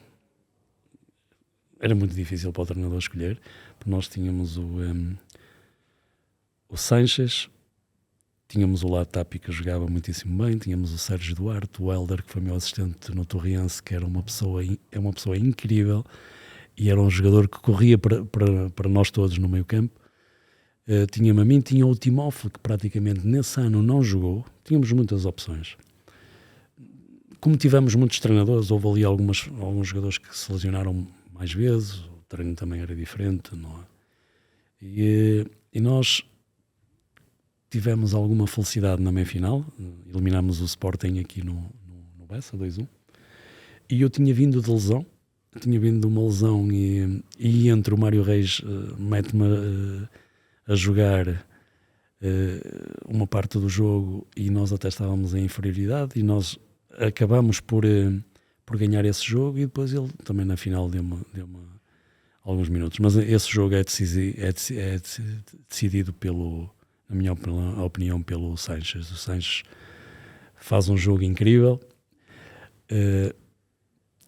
era muito difícil para o treinador escolher, porque nós tínhamos o Sanches, tínhamos o Latapi, que jogava muitíssimo bem, tínhamos o Sérgio Duarte, o Helder, que foi meu assistente no Torriense, que era uma pessoa incrível, e era um jogador que corria para nós todos no meio campo. Tinha-me a mim, tinha o Timófilo, que praticamente nesse ano não jogou. Tínhamos muitas opções. Como tivemos muitos treinadores, houve ali alguns jogadores que se lesionaram mais vezes, o treino também era diferente, não é? E nós tivemos alguma felicidade na meia-final, eliminámos o Sporting aqui no Bessa, 2-1, e eu tinha vindo de lesão, uma lesão, e entre o Mário Reis mete-me a jogar uma parte do jogo, e nós até estávamos em inferioridade, e nós acabamos por ganhar esse jogo, e depois ele também na final deu-me alguns minutos, mas esse jogo é decidido na minha opinião, pelo Sanches. O Sanches faz um jogo incrível.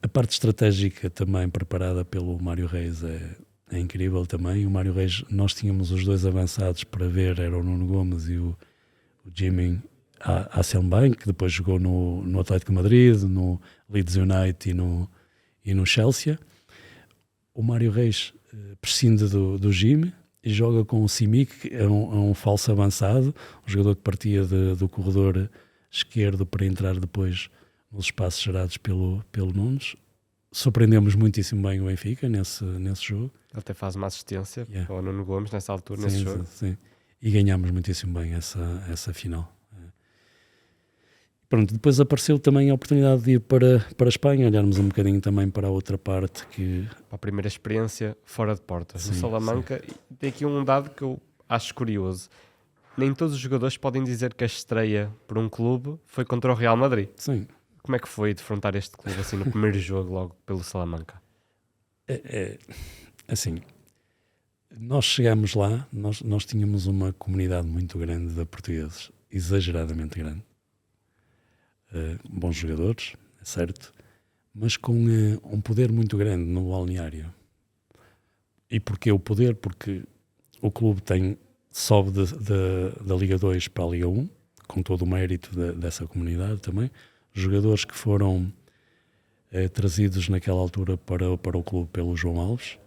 A parte estratégica também preparada pelo Mário Reis é incrível também. O Mário Reis, nós tínhamos os dois avançados para ver, era o Nuno Gomes e o Jimmy Hasselbank, que depois jogou no Atlético de Madrid, no Leeds United e no Chelsea. O Mário Reis prescinde do Jimmy e joga com o Simic, que é um falso avançado, um jogador que partia do corredor esquerdo para entrar depois nos espaços gerados pelo Nunes. Surpreendemos muitíssimo bem o Benfica nesse jogo. Ele até faz uma assistência ao Nuno Gomes nessa altura, nesse jogo. Sim. E ganhámos muitíssimo bem essa final. Pronto, depois apareceu também a oportunidade de ir para a Espanha, olharmos um bocadinho também para a outra parte que... A primeira experiência fora de portas. No Sim, Salamanca, tem aqui um dado que eu acho curioso. Nem todos os jogadores podem dizer que a estreia por um clube foi contra o Real Madrid. Sim. Como é que foi defrontar este clube assim no primeiro jogo, logo pelo Salamanca? Assim, nós chegamos lá, nós tínhamos uma comunidade muito grande de portugueses, exageradamente grande. Bons jogadores, é certo, mas com um poder muito grande no balneário. E porquê o poder? Porque o clube sobe da Liga 2 para a Liga 1, com todo o mérito dessa comunidade também. Jogadores que foram trazidos naquela altura para o clube pelo João Alves.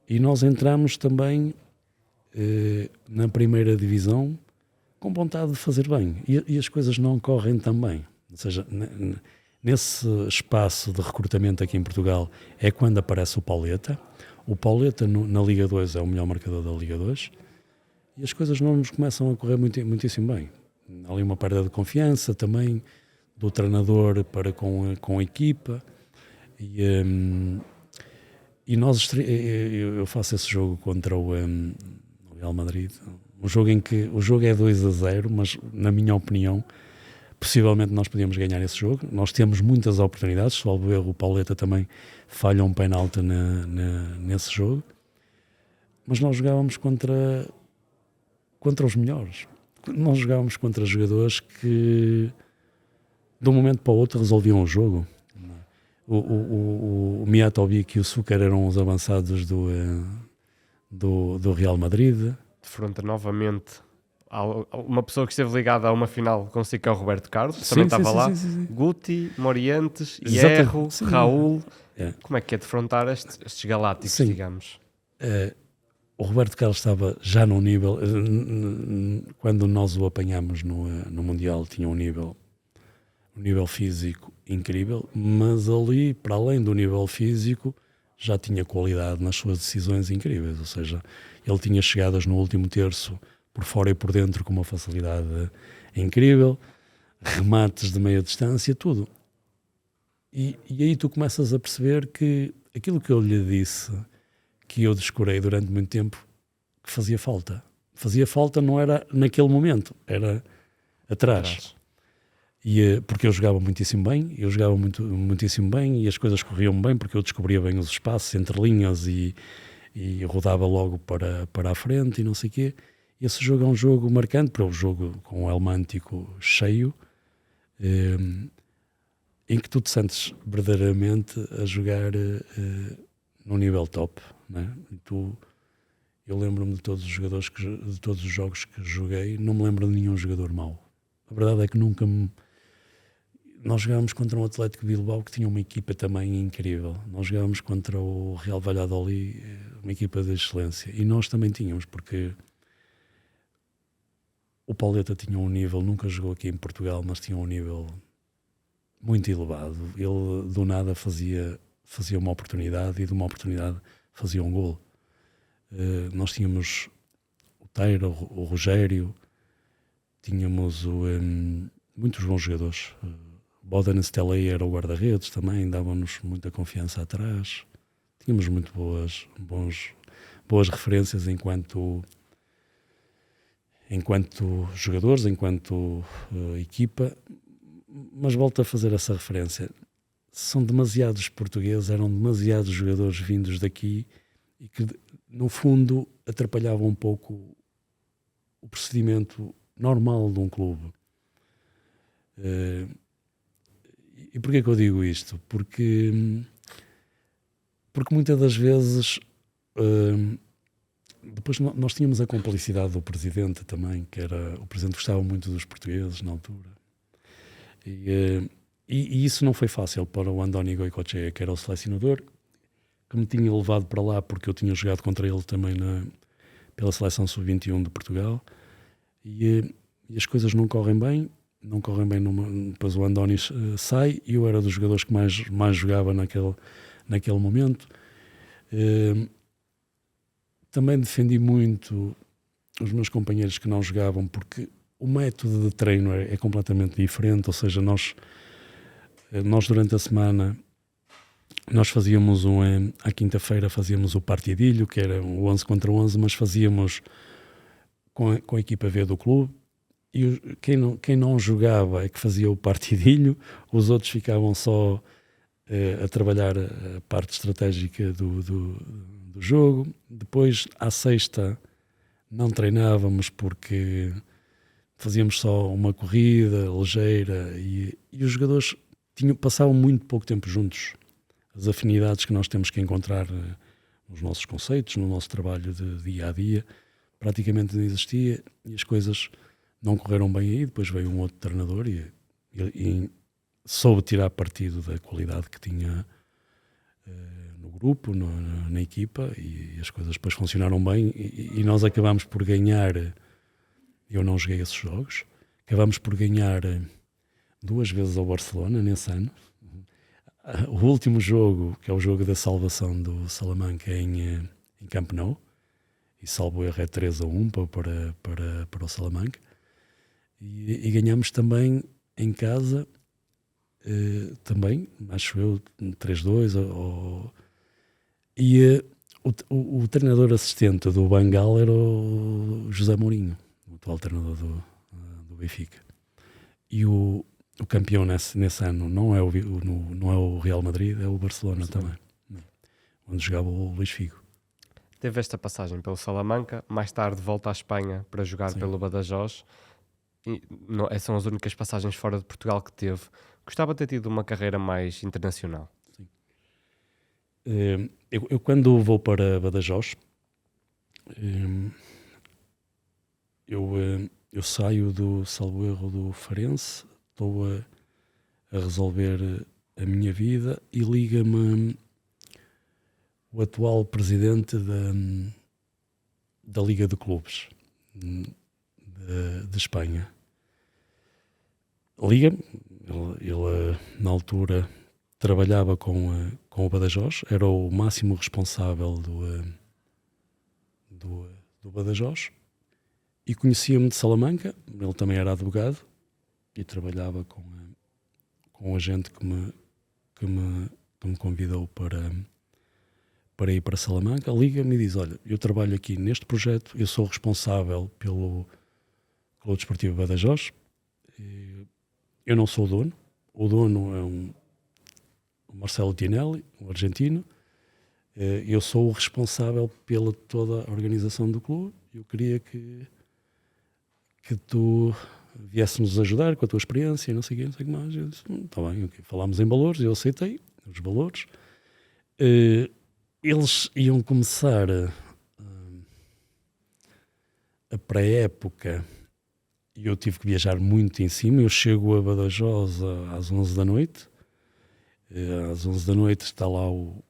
E nós entramos também na primeira divisão com vontade de fazer bem. E as coisas não correm tão bem. Ou seja, nesse espaço de recrutamento aqui em Portugal é quando aparece o Pauleta. O Pauleta na Liga 2 é o melhor marcador da Liga 2 e as coisas não nos começam a correr muitíssimo bem. Há ali uma perda de confiança também do treinador para com a equipa e eu faço esse jogo contra o Real Madrid, um jogo em que o jogo é 2-0, mas na minha opinião possivelmente nós podíamos ganhar esse jogo. Nós temos muitas oportunidades, salvo erro, o Pauleta também falha um penalti nesse jogo, mas nós jogávamos contra os melhores. Nós jogávamos contra jogadores que de um momento para o outro resolviam o jogo. O Mijatovic e o Suker eram os avançados do Real Madrid. Defronta novamente uma pessoa que esteve ligada a uma final consigo, que é o Roberto Carlos, também estava lá. Sim. Guti, Morientes, Hierro, Raul. Como é que é defrontar estes galácticos, digamos? O Roberto Carlos estava já num nível, quando nós o apanhámos no Mundial, tinha um nível físico incrível, mas ali, para além do nível físico, já tinha qualidade nas suas decisões incríveis, ou seja, ele tinha chegadas no último terço por fora e por dentro com uma facilidade incrível, remates de meia distância, tudo. E aí tu começas a perceber que aquilo que eu lhe disse, que eu descurei durante muito tempo, que fazia falta. Fazia falta não era naquele momento, era atrás. E, porque eu jogava muitíssimo bem, muitíssimo bem e as coisas corriam bem porque eu descobria bem os espaços entre linhas e rodava logo para a frente e não sei o quê. Esse jogo é um jogo marcante para o jogo com o Helmântico cheio, em que tu te sentes verdadeiramente a jogar num nível top, né? Eu lembro-me de todos os jogadores, de todos os jogos que joguei, não me lembro de nenhum jogador mau. A verdade é que nós jogávamos contra um Atlético Bilbao que tinha uma equipa também incrível. Nós jogávamos contra o Real Valladolid, uma equipa de excelência. E nós também tínhamos, porque o Pauleta tinha um nível, nunca jogou aqui em Portugal, mas tinha um nível muito elevado. Ele do nada fazia uma oportunidade e de uma oportunidade fazia um gol. Nós tínhamos o Teira, o Rogério, tínhamos muitos bons jogadores. Bodan Steley era o guarda-redes também, dava-nos muita confiança atrás. Tínhamos muito boas referências enquanto jogadores, enquanto equipa, mas volto a fazer essa referência. São demasiados portugueses, eram demasiados jogadores vindos daqui e que, no fundo, atrapalhavam um pouco o procedimento normal de um clube. E porquê que eu digo isto? Porque muitas das vezes depois nós tínhamos a complicidade do presidente também, que era, o presidente gostava muito dos portugueses na altura, e isso não foi fácil para o Andoni Goicoechea, que era o selecionador, que me tinha levado para lá porque eu tinha jogado contra ele também pela seleção sub-21 de Portugal, e as coisas não correm bem. Depois o Andoni sai e eu era dos jogadores que mais jogava naquele momento. Também defendi muito os meus companheiros que não jogavam, porque o método de treino é completamente diferente, ou seja, nós durante a semana nós fazíamos à quinta-feira fazíamos o partidilho, que era um 11 contra 11, mas fazíamos com a equipa V do clube, e quem não jogava é que fazia o partidilho, os outros ficavam só a trabalhar a parte estratégica do jogo. Depois, à sexta, não treinávamos porque fazíamos só uma corrida ligeira e os jogadores passavam muito pouco tempo juntos. As afinidades que nós temos que encontrar nos nossos conceitos, no nosso trabalho de dia a dia, praticamente não existia, e as coisas não correram bem aí. Depois veio um outro treinador e soube tirar partido da qualidade que tinha no grupo, na equipa, e as coisas depois funcionaram bem, e nós acabámos por ganhar. Eu não joguei esses jogos, acabámos por ganhar 2 vezes ao Barcelona nesse ano. O último jogo, que é o jogo da salvação do Salamanca em Camp Nou, e salvo erro é 3-1 para o Salamanca, e ganhamos também em casa, também, acho eu, 3-2, e o treinador assistente do Bangal era o José Mourinho, o atual treinador do Benfica. E o campeão nesse ano não é o Real Madrid, é o Barcelona também, onde jogava o Luís Figo. Teve esta passagem pelo Salamanca, mais tarde volta à Espanha para jogar pelo Badajoz. E são as únicas passagens fora de Portugal que teve. Gostava de ter tido uma carreira mais internacional. Sim. Eu quando vou para Badajoz, eu saio salvo erro do Farense, estou a resolver a minha vida, e liga-me o atual presidente da Liga de Clubes de Espanha. Liga-me, ele na altura trabalhava com o Badajoz, era o máximo responsável do Badajoz, e conhecia-me de Salamanca. Ele também era advogado e trabalhava com um agente que me convidou para ir para Salamanca. Liga-me e diz: olha, eu trabalho aqui neste projeto, eu sou responsável pelo Clube Desportivo Badajoz, eu não sou o dono é o Marcelo Tinelli, um argentino, eu sou o responsável pela toda a organização do clube. Eu queria que tu viesse-nos ajudar com a tua experiência e não sei o que mais. Eu disse: está bem, okay. Falámos em valores, eu aceitei os valores. Eles iam começar a pré-época e eu tive que viajar muito em cima. Eu chego a Badajoz às 11 da noite. Às 11 da noite está lá o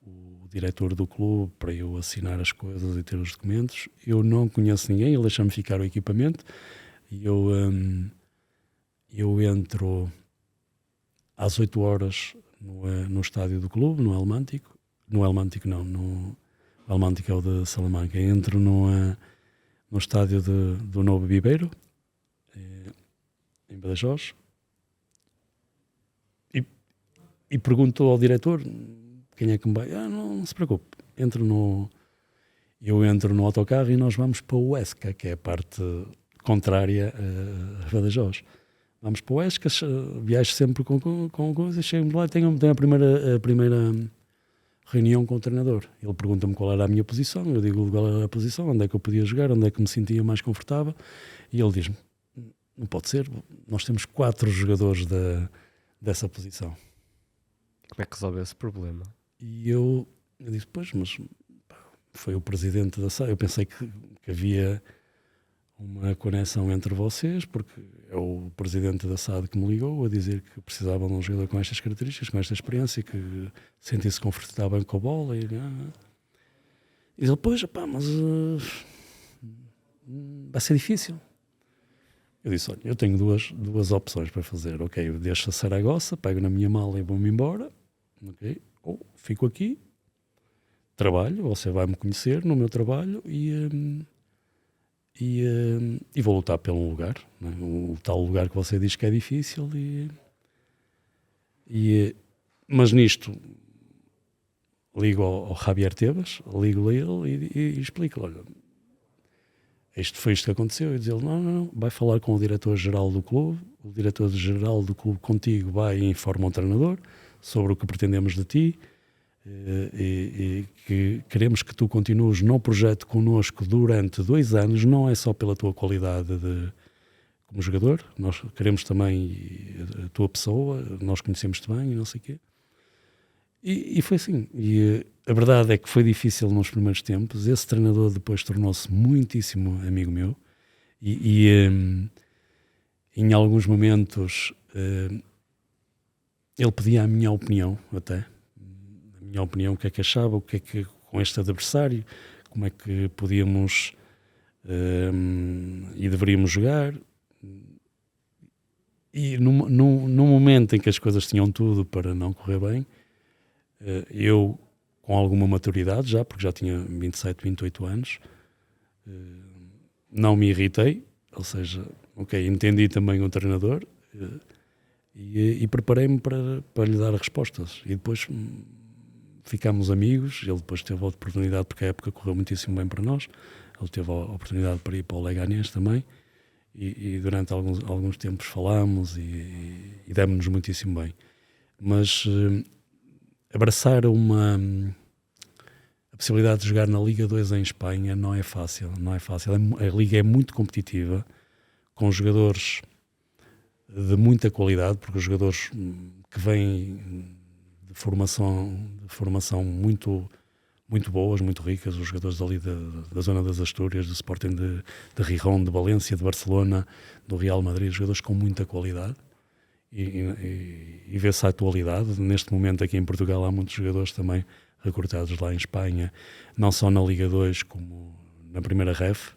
diretor do clube para eu assinar as coisas e ter os documentos. Eu não conheço ninguém, ele deixa-me ficar o equipamento, e eu entro às 8 horas no estádio do clube, no El Mántico. No El Mántico não, no El Mántico é o de Salamanca. Entro no estádio do Novo Viveiro, em Badajoz, e pergunto ao diretor quem é que me vai. Não se preocupe, eu entro no autocarro e nós vamos para o Huesca, que é a parte contrária a Badajoz. Vamos para o Huesca, viajo sempre com coisas, chego lá e tenho a primeira reunião com o treinador. Ele pergunta-me qual era a minha posição, eu digo qual era a posição, onde é que eu podia jogar, onde é que me sentia mais confortável, e ele diz-me: não pode ser, nós temos 4 jogadores dessa posição. Como é que resolveu esse problema? E eu disse: pois, mas foi o presidente da SAD. Eu pensei que havia uma conexão entre vocês, porque é o presidente da SAD que me ligou a dizer que precisavam de um jogador com estas características, com esta experiência, que sentisse confortável com a bola. E ele: pois, mas vai ser difícil. Eu disse: olha, eu tenho duas opções para fazer. Ok, eu deixo a Saragossa, pego na minha mala e vou-me embora. Ok, ou fico aqui, trabalho, você vai me conhecer no meu trabalho, e e vou lutar pelo lugar, não é? O tal lugar que você diz que é difícil. Mas nisto ligo ao Javier Tebas, ligo-lhe a ele e explico-lhe: olha, isto foi isto que aconteceu. E diz ele: não, vai falar com o diretor-geral do clube, o diretor-geral do clube contigo vai e informa o treinador sobre o que pretendemos de ti, e que queremos que tu continues no projeto connosco durante 2 anos, não é só pela tua qualidade como jogador, nós queremos também a tua pessoa, nós conhecemos-te bem e não sei o quê. E foi assim. E a verdade é que foi difícil nos primeiros tempos. Esse treinador depois tornou-se muitíssimo amigo meu em alguns momentos ele pedia a minha opinião até. A minha opinião, o que é que achava, o que é que com este adversário, como é que podíamos e deveríamos jogar. E num momento em que as coisas tinham tudo para não correr bem, eu, com alguma maturidade já, porque já tinha 27, 28 anos, não me irritei, ou seja, entendi também o treinador e preparei-me para lhe dar respostas. E depois ficámos amigos. Ele depois teve a oportunidade, porque a época correu muitíssimo bem para nós, ele teve a oportunidade para ir para o Leganés também, e durante alguns tempos falámos e demos-nos muitíssimo bem. Mas abraçar a possibilidade de jogar na Liga 2 em Espanha não é fácil. A Liga é muito competitiva, com jogadores de muita qualidade, porque os jogadores que vêm de formação muito, muito boas, muito ricas, os jogadores ali da zona das Astúrias, do Sporting de Gijón, de Valência, de Barcelona, do Real Madrid, jogadores com muita qualidade. E vê-se a atualidade. Neste momento aqui em Portugal há muitos jogadores também recrutados lá em Espanha, não só na Liga 2 como na primeira ref.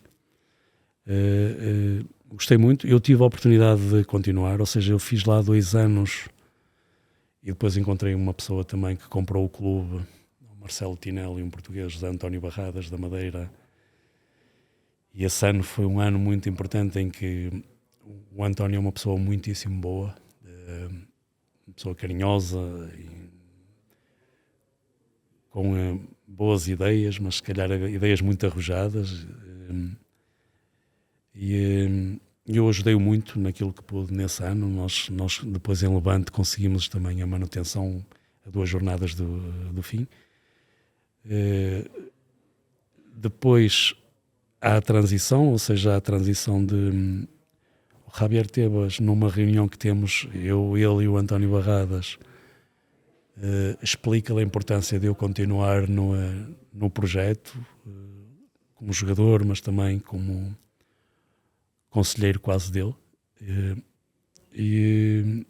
Gostei muito. Eu tive a oportunidade de continuar, ou seja, eu fiz lá 2 anos e depois encontrei uma pessoa também que comprou o clube, o Marcelo Tinelli, um português, José António Barradas, da Madeira. E esse ano foi um ano muito importante em que o António é uma pessoa muitíssimo boa, uma pessoa carinhosa e com boas ideias, mas se calhar ideias muito arrojadas. E eu ajudei-o muito naquilo que pude nesse ano. Nós depois em Levante conseguimos também a manutenção a 2 jornadas do fim. Depois há a transição, ou seja, a transição de o Javier Tebas, numa reunião que temos, eu, ele e o António Barradas, explica-lhe a importância de eu continuar no projeto, como jogador, mas também como conselheiro quase dele. E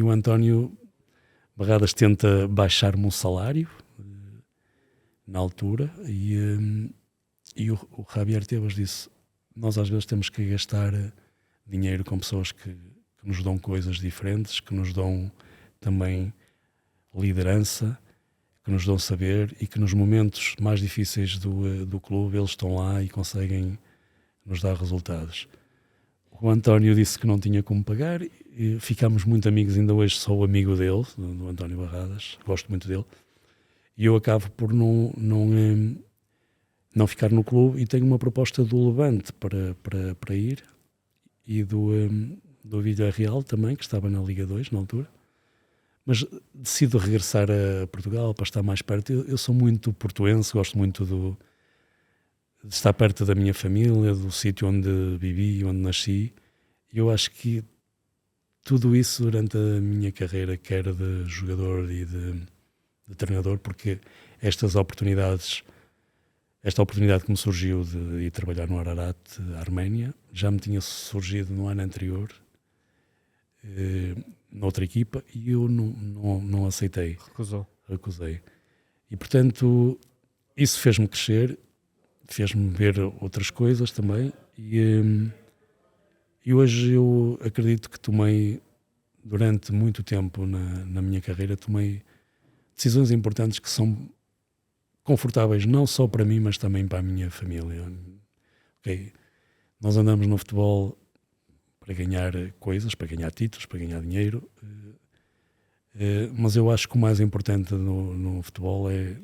o António Barradas tenta baixar-me o salário na altura, e o Javier Tebas disse: nós às vezes temos que gastar dinheiro com pessoas que nos dão coisas diferentes, que nos dão também liderança, que nos dão saber, e que nos momentos mais difíceis do clube eles estão lá e conseguem nos dar resultados. O António disse que não tinha como pagar e ficámos muito amigos. Ainda hoje sou amigo dele, do António Barradas, gosto muito dele, e eu acabo por não ficar no clube, e tenho uma proposta do Levante para ir, e do Villarreal também, que estava na Liga 2 na altura, mas decido regressar a Portugal para estar mais perto. Eu sou muito portuense, gosto muito de estar perto da minha família, do sítio onde vivi, onde nasci. E eu acho que tudo isso durante a minha carreira, quer de jogador e de treinador, porque esta oportunidade que me surgiu de ir trabalhar no Ararat, Arménia, já me tinha surgido no ano anterior, noutra equipa, e eu não aceitei. Recusei. E portanto, isso fez-me crescer, fez-me ver outras coisas também, e hoje eu acredito que tomei, durante muito tempo na minha carreira, tomei decisões importantes que são confortáveis não só para mim, mas também para a minha família. Nós andamos no futebol para ganhar coisas, para ganhar títulos, para ganhar dinheiro, mas eu acho que o mais importante no futebol é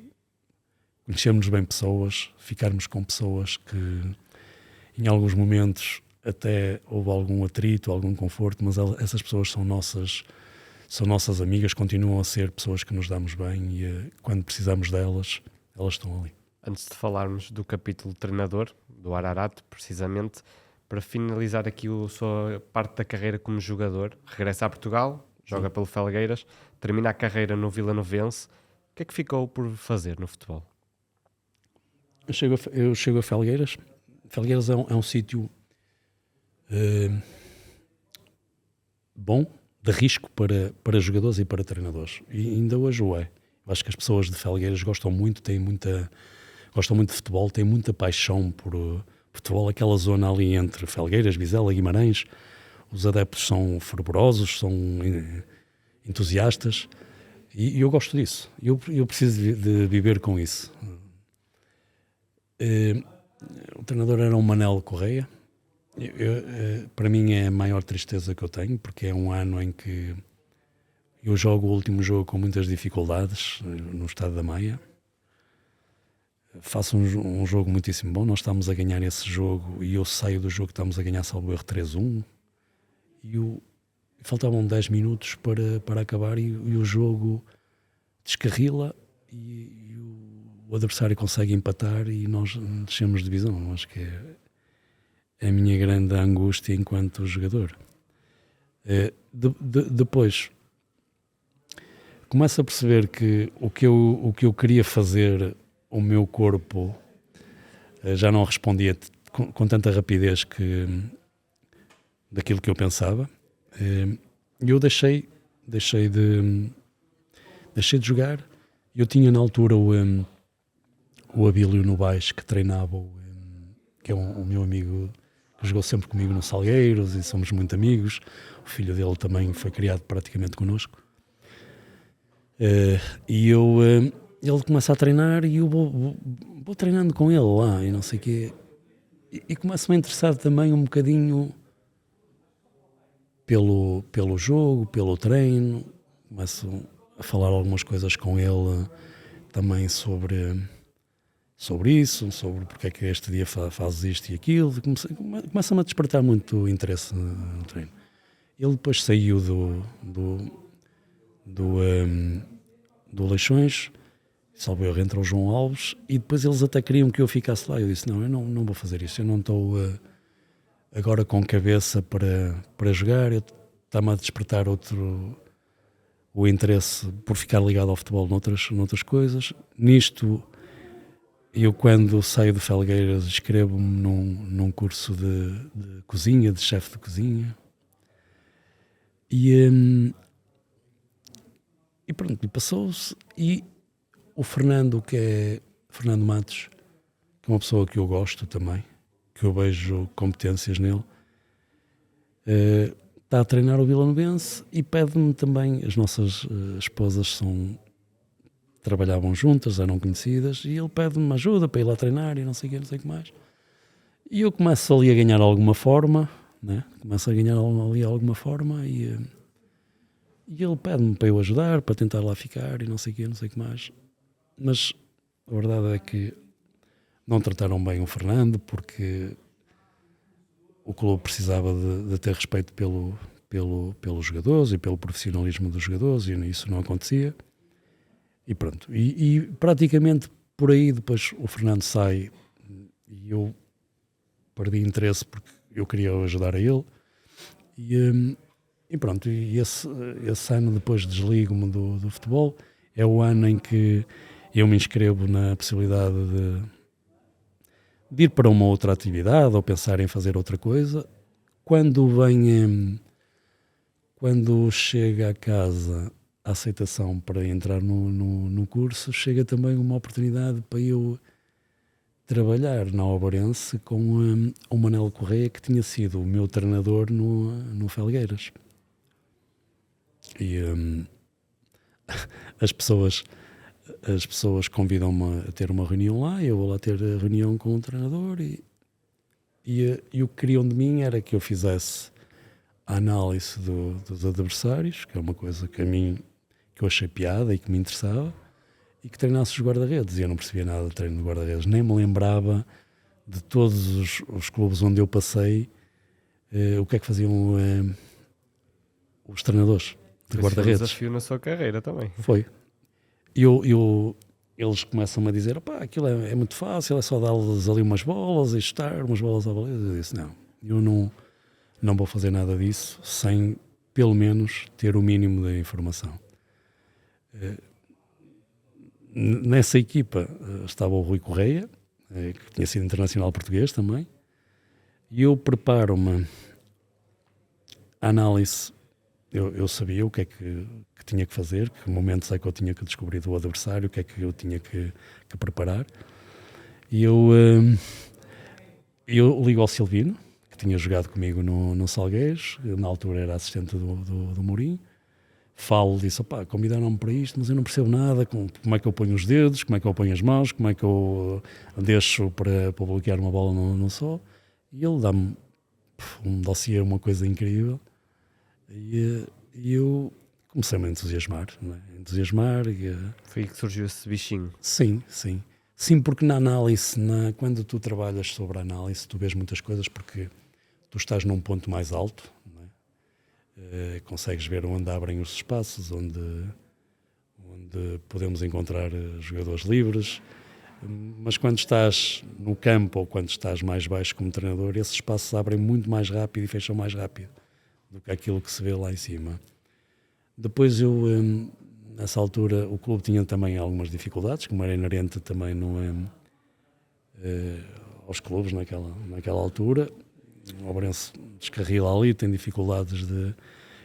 conhecermos bem pessoas, ficarmos com pessoas que em alguns momentos até houve algum atrito, algum conforto, mas essas pessoas são nossas amigas, continuam a ser pessoas que nos damos bem e quando precisamos delas, elas estão ali. Antes de falarmos do capítulo treinador, do Ararat, precisamente, para finalizar aqui a sua parte da carreira como jogador, regressa a Portugal, joga pelo Felgueiras, termina a carreira no Vilanovense. O que é que ficou por fazer no futebol? Eu chego a Felgueiras. Felgueiras é um sítio bom, de risco para jogadores e para treinadores. E ainda hoje o é. Eu acho que as pessoas de Felgueiras gostam muito de futebol, têm muita paixão por futebol. Aquela zona ali entre Felgueiras, Vizela, Guimarães, os adeptos são fervorosos, são entusiastas e eu gosto disso. Eu preciso de viver com isso. O treinador era o Manel Correia. Para mim é a maior tristeza que eu tenho, porque é um ano em que eu jogo o último jogo com muitas dificuldades no Estádio da Maia. Faço um jogo muitíssimo bom, nós estamos a ganhar esse jogo e eu saio do jogo, estamos a ganhar salvo erro 3-1 e faltavam 10 minutos para acabar e o jogo descarrila e o adversário consegue empatar e nós descemos de divisão. Acho que é a minha grande angústia enquanto jogador. Depois começo a perceber que o que eu queria fazer, o meu corpo já não respondia com tanta rapidez daquilo que eu pensava. E eu deixei de jogar. Eu tinha na altura o Abílio Novaes, que treinava, que é um meu amigo, que jogou sempre comigo no Salgueiros e somos muito amigos. O filho dele também foi criado praticamente connosco. E ele começa a treinar e eu vou treinando com ele lá e não sei o quê. E começo-me a interessar também um bocadinho pelo jogo, pelo treino. Começo a falar algumas coisas com ele também sobre isso, sobre porque é que este dia fazes isto e aquilo. Começa-me a despertar muito interesse no treino. Ele depois saiu do Leixões, salvo erro, entra o João Alves e depois eles até queriam que eu ficasse lá. Eu disse, não, eu não vou fazer isso, eu não estou agora com cabeça para jogar, está-me a despertar o interesse por ficar ligado ao futebol noutras coisas. Nisto, eu quando saio de Felgueiras inscrevo-me num curso de cozinha, de chefe de cozinha e pronto, e passou-se. E o Fernando Matos, que é uma pessoa que eu gosto também, que eu vejo competências nele, está a treinar o Vilanovense e pede-me também, as nossas esposas trabalhavam juntas, eram conhecidas, e ele pede-me ajuda para ir lá treinar e não sei o que mais. E eu começo ali a ganhar alguma forma, né? E ele pede-me para eu ajudar, para tentar lá ficar e não sei o que mais. Mas a verdade é que não trataram bem o Fernando, porque o clube precisava de ter respeito pelos jogadores e pelo profissionalismo dos jogadores e isso não acontecia. E pronto. E praticamente por aí depois o Fernando sai e eu perdi interesse porque eu queria ajudar a ele. E pronto, e esse ano depois desligo-me do futebol. É o ano em que eu me inscrevo na possibilidade de ir para uma outra atividade ou pensar em fazer outra coisa. Quando chega a casa a aceitação para entrar no curso, chega também uma oportunidade para eu trabalhar na Obarense com o Manel Correia, que tinha sido o meu treinador no Felgueiras. E as pessoas convidam-me a ter uma reunião lá, eu vou lá ter a reunião com o treinador e E o que queriam de mim era que eu fizesse a análise dos adversários, que é uma coisa que a mim que eu achei piada e que me interessava, e que treinasse os guarda-redes. E eu não percebia nada de treino de guarda-redes, nem me lembrava de todos os clubes onde eu passei, o que é que faziam os treinadores de guarda-redes. Foi um desafio na sua carreira também. Foi. Eles começam-me a dizer, opá, aquilo é muito fácil, é só dar-lhes ali umas bolas e chutar umas bolas à baliza. Eu disse, não, eu não vou fazer nada disso sem, pelo menos, ter o mínimo de informação. Nessa equipa estava o Rui Correia, que tinha sido internacional português também, e eu preparo-me a análise. Eu sabia o que é que tinha que fazer, que momentos é que eu tinha que descobrir do adversário, o que é que eu tinha que preparar. E eu ligo ao Silvino, que tinha jogado comigo no Salgueiros, na altura era assistente do Mourinho. Falo, disse, opá, convidaram-me para isto, mas eu não percebo nada, como é que eu ponho os dedos, como é que eu ponho as mãos, como é que eu deixo para bloquear uma bola no só. E ele dá-me um dossiê, uma coisa incrível. E eu comecei-me a entusiasmar, não é? Foi aí que surgiu esse bichinho. Sim. Sim, porque na análise, quando tu trabalhas sobre a análise, tu vês muitas coisas porque tu estás num ponto mais alto, não é? Consegues ver onde abrem os espaços, onde podemos encontrar jogadores livres, mas quando estás no campo ou quando estás mais baixo como treinador, esses espaços abrem muito mais rápido e fecham mais rápido do que aquilo que se vê lá em cima. Depois nessa altura, o clube tinha também algumas dificuldades, como era inerente também aos clubes naquela altura. O Obrense descarrila ali, tem dificuldades de...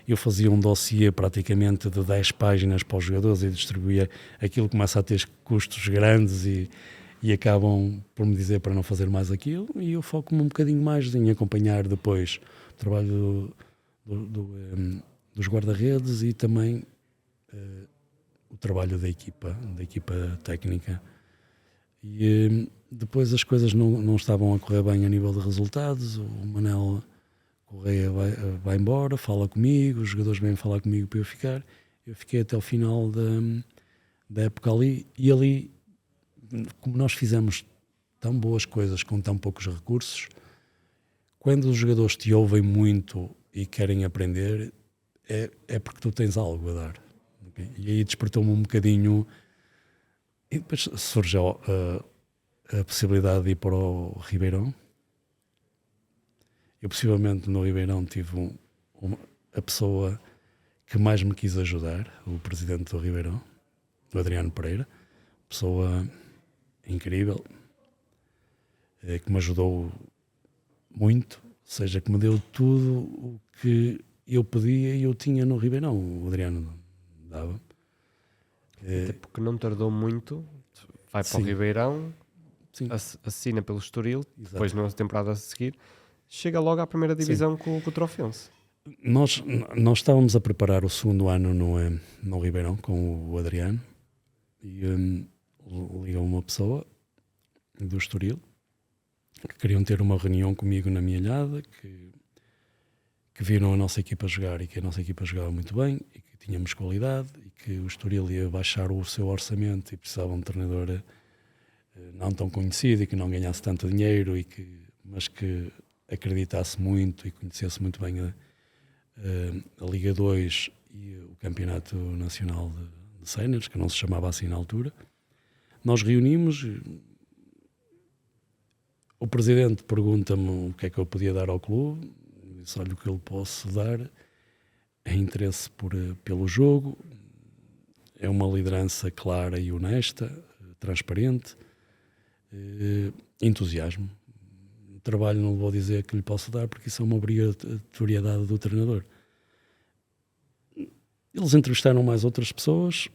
Eu fazia um dossiê praticamente de 10 páginas para os jogadores e distribuía aquilo, começa a ter custos grandes e acabam por me dizer para não fazer mais aquilo, e eu foco-me um bocadinho mais em acompanhar depois o trabalho dos guarda-redes e também o trabalho da equipa técnica. E depois as coisas não estavam a correr bem a nível de resultados. O Manel Correia vai embora, fala comigo, os jogadores vêm falar comigo para eu ficar. Eu fiquei até o final da época ali, e ali, como nós fizemos tão boas coisas com tão poucos recursos, quando os jogadores te ouvem muito e querem aprender, é porque tu tens algo a dar. Okay? E aí despertou-me um bocadinho, e depois surgiu a possibilidade de ir para o Ribeirão. Eu possivelmente no Ribeirão tive a pessoa que mais me quis ajudar, o presidente do Ribeirão, o Adriano Pereira, pessoa incrível, que me ajudou muito, ou seja, que me deu tudo o que eu pedia e eu tinha no Ribeirão. O Adriano dava. Até porque não tardou muito, vai para o Ribeirão, assina pelo Estoril, depois na temporada a seguir, chega logo à primeira divisão com o Trofense. Nós estávamos a preparar o segundo ano no Ribeirão com o Adriano, e ligou uma pessoa do Estoril que queriam ter uma reunião comigo na minha alhada, que viram a nossa equipa jogar e que a nossa equipa jogava muito bem e que tínhamos qualidade e que o Estoril ia baixar o seu orçamento e precisava de um treinador não tão conhecido e que não ganhasse tanto dinheiro, mas que acreditasse muito e conhecesse muito bem a Liga 2 e o Campeonato Nacional de Séniores, que não se chamava assim na altura. Nós reunimos, o presidente pergunta-me o que é que eu podia dar ao clube. Eu disse, olha, o que eu posso dar é interesse pelo jogo, é uma liderança clara e honesta, transparente, entusiasmo. Trabalho não vou dizer que lhe posso dar, porque isso é uma obrigatoriedade do treinador. Eles entrevistaram mais outras pessoas,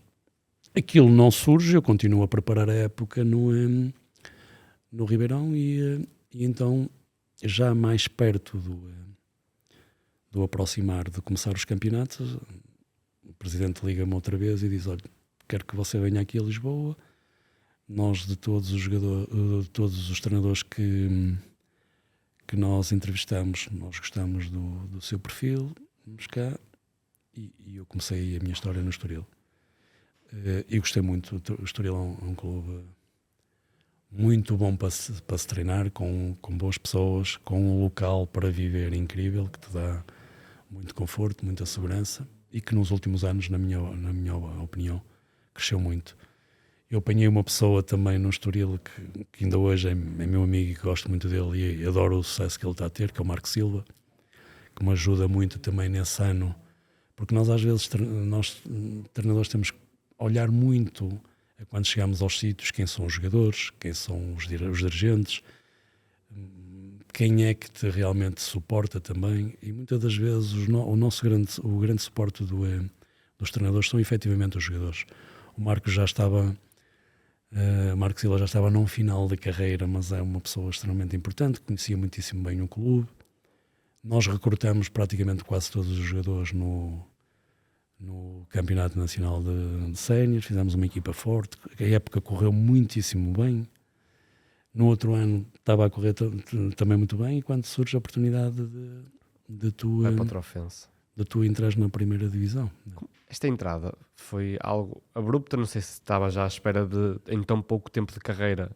aquilo não surge, eu continuo a preparar a época no Ribeirão e então, já mais perto do aproximar de começar os campeonatos, o presidente liga-me outra vez e diz, olha, quero que você venha aqui a Lisboa, nós de todos os jogadores, de todos os treinadores que que nós entrevistamos, nós gostamos do seu perfil, vamos cá, e eu comecei a minha história no Estoril. E gostei muito. O Estoril é um clube muito bom para se treinar, com boas pessoas, com um local para viver incrível, que te dá muito conforto, muita segurança, e que nos últimos anos, na minha opinião, cresceu muito. Eu apanhei uma pessoa também no Estoril que ainda hoje é meu amigo e que gosto muito dele e adoro o sucesso que ele está a ter, que é o Marco Silva, que me ajuda muito também nesse ano, porque nós às vezes, nós treinadores, temos que olhar muito quando chegamos aos sítios, quem são os jogadores, quem são os dirigentes, quem é que te realmente suporta também, e muitas das vezes o grande suporte dos treinadores são efetivamente os jogadores. O Marco Silva já estava num final de carreira, mas é uma pessoa extremamente importante, conhecia muitíssimo bem o clube. Nós recrutamos praticamente quase todos os jogadores no Campeonato Nacional de Sénior, fizemos uma equipa forte, a época correu muitíssimo bem. No outro ano estava a correr também muito bem, e quando surge a oportunidade de tu entras na primeira divisão. Esta entrada foi algo abrupta, não sei se estava já à espera de, em tão pouco tempo de carreira,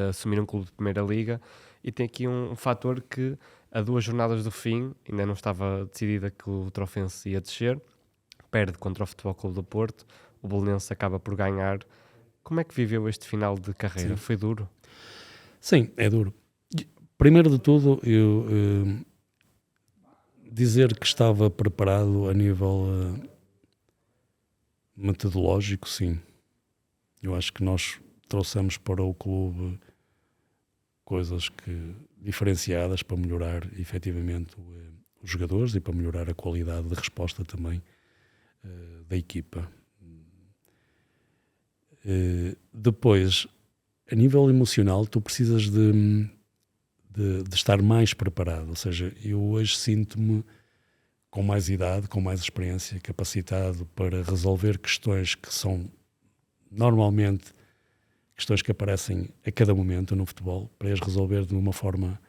assumir um clube de primeira liga, e tem aqui um fator que a 2 jornadas do fim, ainda não estava decidida que o Trofense ia descer, perde contra o Futebol Clube do Porto, o Belenenses acaba por ganhar. Como é que viveu este final de carreira? Sim. Foi duro? Sim, é duro. Primeiro de tudo, eu dizer que estava preparado a nível metodológico, sim. Eu acho que nós trouxemos para o clube coisas diferenciadas para melhorar efetivamente os jogadores e para melhorar a qualidade de resposta também da equipa. Depois, a nível emocional, tu precisas de estar mais preparado. Ou seja, eu hoje sinto-me com mais idade, com mais experiência, capacitado para resolver questões que são normalmente questões que aparecem a cada momento no futebol, para as resolver de uma forma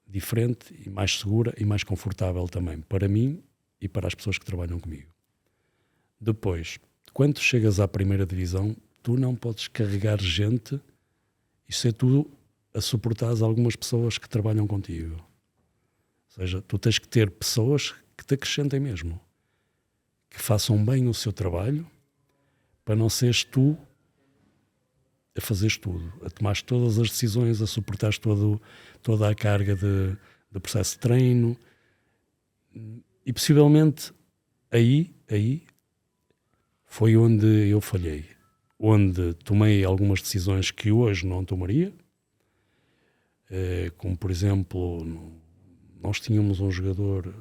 diferente e mais segura e mais confortável também, para mim e para as pessoas que trabalham comigo. Depois, quando chegas à primeira divisão, tu não podes carregar gente e ser tu a suportar algumas pessoas que trabalham contigo. Ou seja, tu tens que ter pessoas que te acrescentem mesmo, que façam bem o seu trabalho, para não seres tu a fazeres tudo, a tomares todas as decisões, a suportares toda a carga de processo de treino. E possivelmente aí foi onde eu falhei, onde tomei algumas decisões que hoje não tomaria, como por exemplo, nós tínhamos um jogador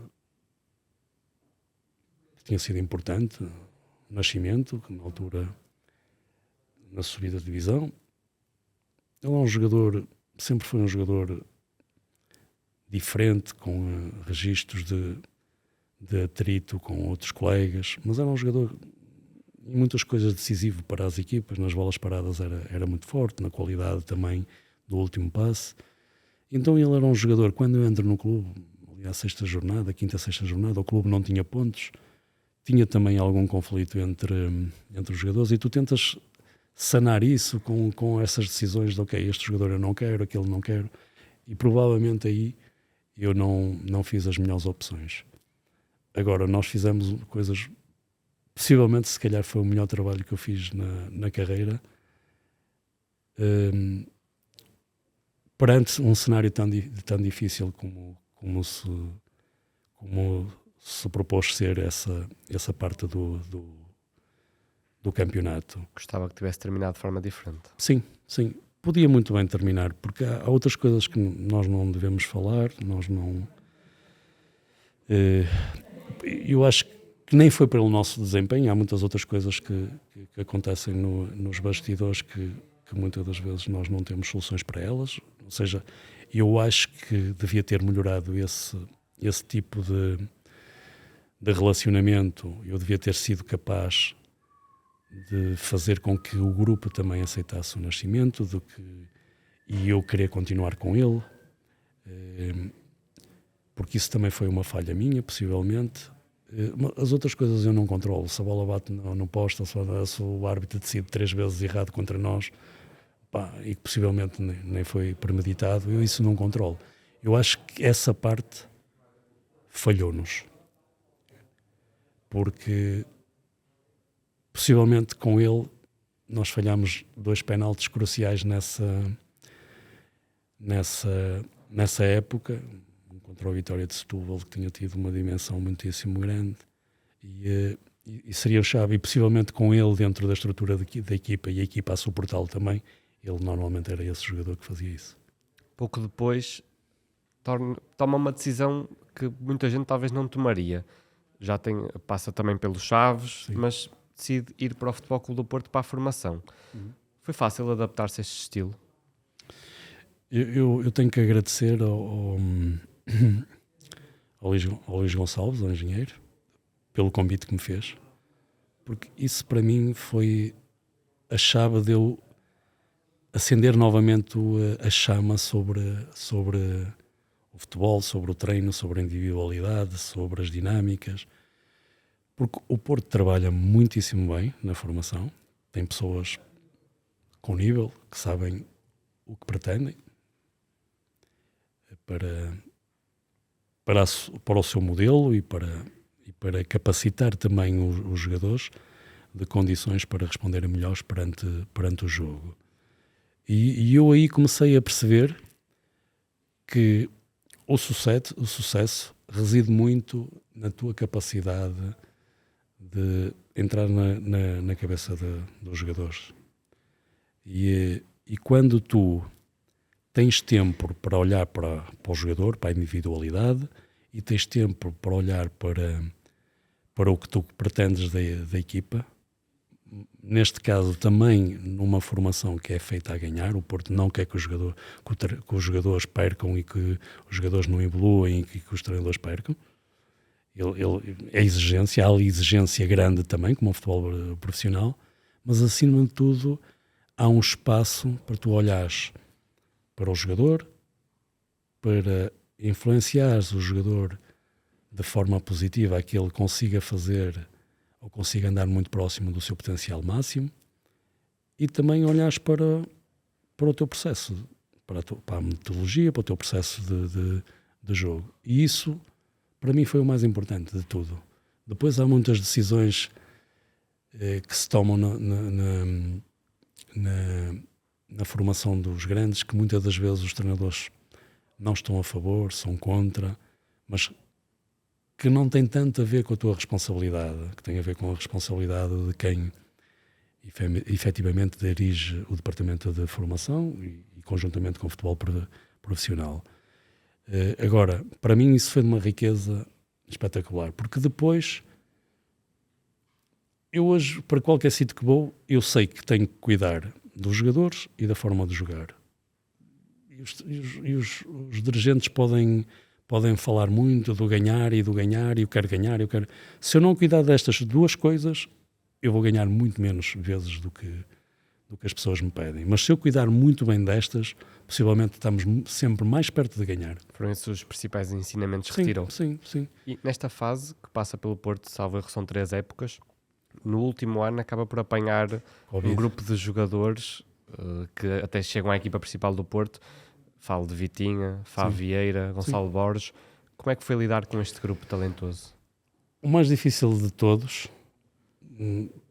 que tinha sido importante no Nascimento, que na altura, na subida de divisão, ele sempre foi um jogador diferente, com registros de atrito com outros colegas, mas era um jogador em muitas coisas decisivo para as equipas. Nas bolas paradas era muito forte, na qualidade também do último passe. Então ele era um jogador, quando eu entro no clube, ali à quinta, sexta jornada, o clube não tinha pontos, tinha também algum conflito entre os jogadores, e tu tentas sanar isso com essas decisões de, ok, este jogador eu não quero, aquele não quero, e provavelmente aí eu não fiz as melhores opções. Agora, nós fizemos coisas, possivelmente, se calhar foi o melhor trabalho que eu fiz na carreira, perante um cenário tão difícil como se propôs ser essa parte do campeonato. Gostava que tivesse terminado de forma diferente. Sim. Podia muito bem terminar, porque há outras coisas que nós não devemos falar, eu acho que nem foi pelo nosso desempenho, há muitas outras coisas que acontecem nos bastidores que muitas das vezes nós não temos soluções para elas. Ou seja, eu acho que devia ter melhorado esse tipo de relacionamento. Eu devia ter sido capaz de fazer com que o grupo também aceitasse o Nascimento, e eu querer continuar com ele. porque isso também foi uma falha minha, possivelmente. As outras coisas eu não controlo. Se a bola bate no poste, se o árbitro decide 3 vezes errado contra nós, e que possivelmente nem foi premeditado, eu isso não controlo. Eu acho que essa parte falhou-nos. Porque possivelmente com ele nós falhámos 2 penaltis cruciais nessa época, contra o Vitória de Setúbal, que tinha tido uma dimensão muitíssimo grande, e seria chave, e possivelmente com ele dentro da estrutura da equipa e a equipa a suportá-lo também, ele normalmente era esse jogador que fazia isso. Pouco depois toma uma decisão que muita gente talvez não tomaria. Passa também pelos Chaves, sim, mas decide ir para o Futebol Clube do Porto para a formação. Foi fácil adaptar-se a este estilo? Eu tenho que agradecer ao Luís Gonçalves, ao engenheiro, pelo convite que me fez, porque isso para mim foi a chave de eu acender novamente a chama sobre o futebol, sobre o treino, sobre a individualidade, sobre as dinâmicas, porque o Porto trabalha muitíssimo bem na formação, tem pessoas com nível, que sabem o que pretendem para o seu modelo e para capacitar também os jogadores de condições para responderem melhores perante o jogo. E eu aí comecei a perceber que o sucesso reside muito na tua capacidade de entrar na cabeça dos jogadores. E quando tu tens tempo para olhar para o jogador, para a individualidade, e tens tempo para olhar para o que tu pretendes da equipa, neste caso também numa formação que é feita a ganhar, o Porto não quer que os jogadores percam e que os jogadores não evoluem e que os treinadores percam. É exigência, há exigência grande também, como o futebol profissional, mas acima de tudo há um espaço para tu olhares para o jogador, para influenciares o jogador de forma positiva a que ele consiga fazer ou consiga andar muito próximo do seu potencial máximo, e também olhares para o teu processo, para a metodologia, para o teu processo de jogo. E isso, para mim, foi o mais importante de tudo. Depois há muitas decisões que se tomam na formação dos grandes, que muitas das vezes os treinadores não estão a favor, são contra, mas que não tem tanto a ver com a tua responsabilidade, que tem a ver com a responsabilidade de quem efetivamente dirige o departamento de formação e conjuntamente com o futebol profissional. Agora, para mim isso foi de uma riqueza espetacular, porque depois, eu hoje, para qualquer sítio que vou, eu sei que tenho que cuidar dos jogadores e da forma de jogar. E os dirigentes podem falar muito do ganhar, eu quero ganhar, Se eu não cuidar destas duas coisas, eu vou ganhar muito menos vezes do que as pessoas me pedem. Mas se eu cuidar muito bem destas, possivelmente estamos sempre mais perto de ganhar. Foram esses os principais ensinamentos que retirou? Sim. E nesta fase, que passa pelo Porto, salvo erro, são 3 épocas, no último ano acaba por apanhar um grupo de jogadores que até chegam à equipa principal do Porto. Falo de Vitinha, Fábio Vieira, Gonçalo Borges. Como é que foi lidar com este grupo talentoso? O mais difícil de todos,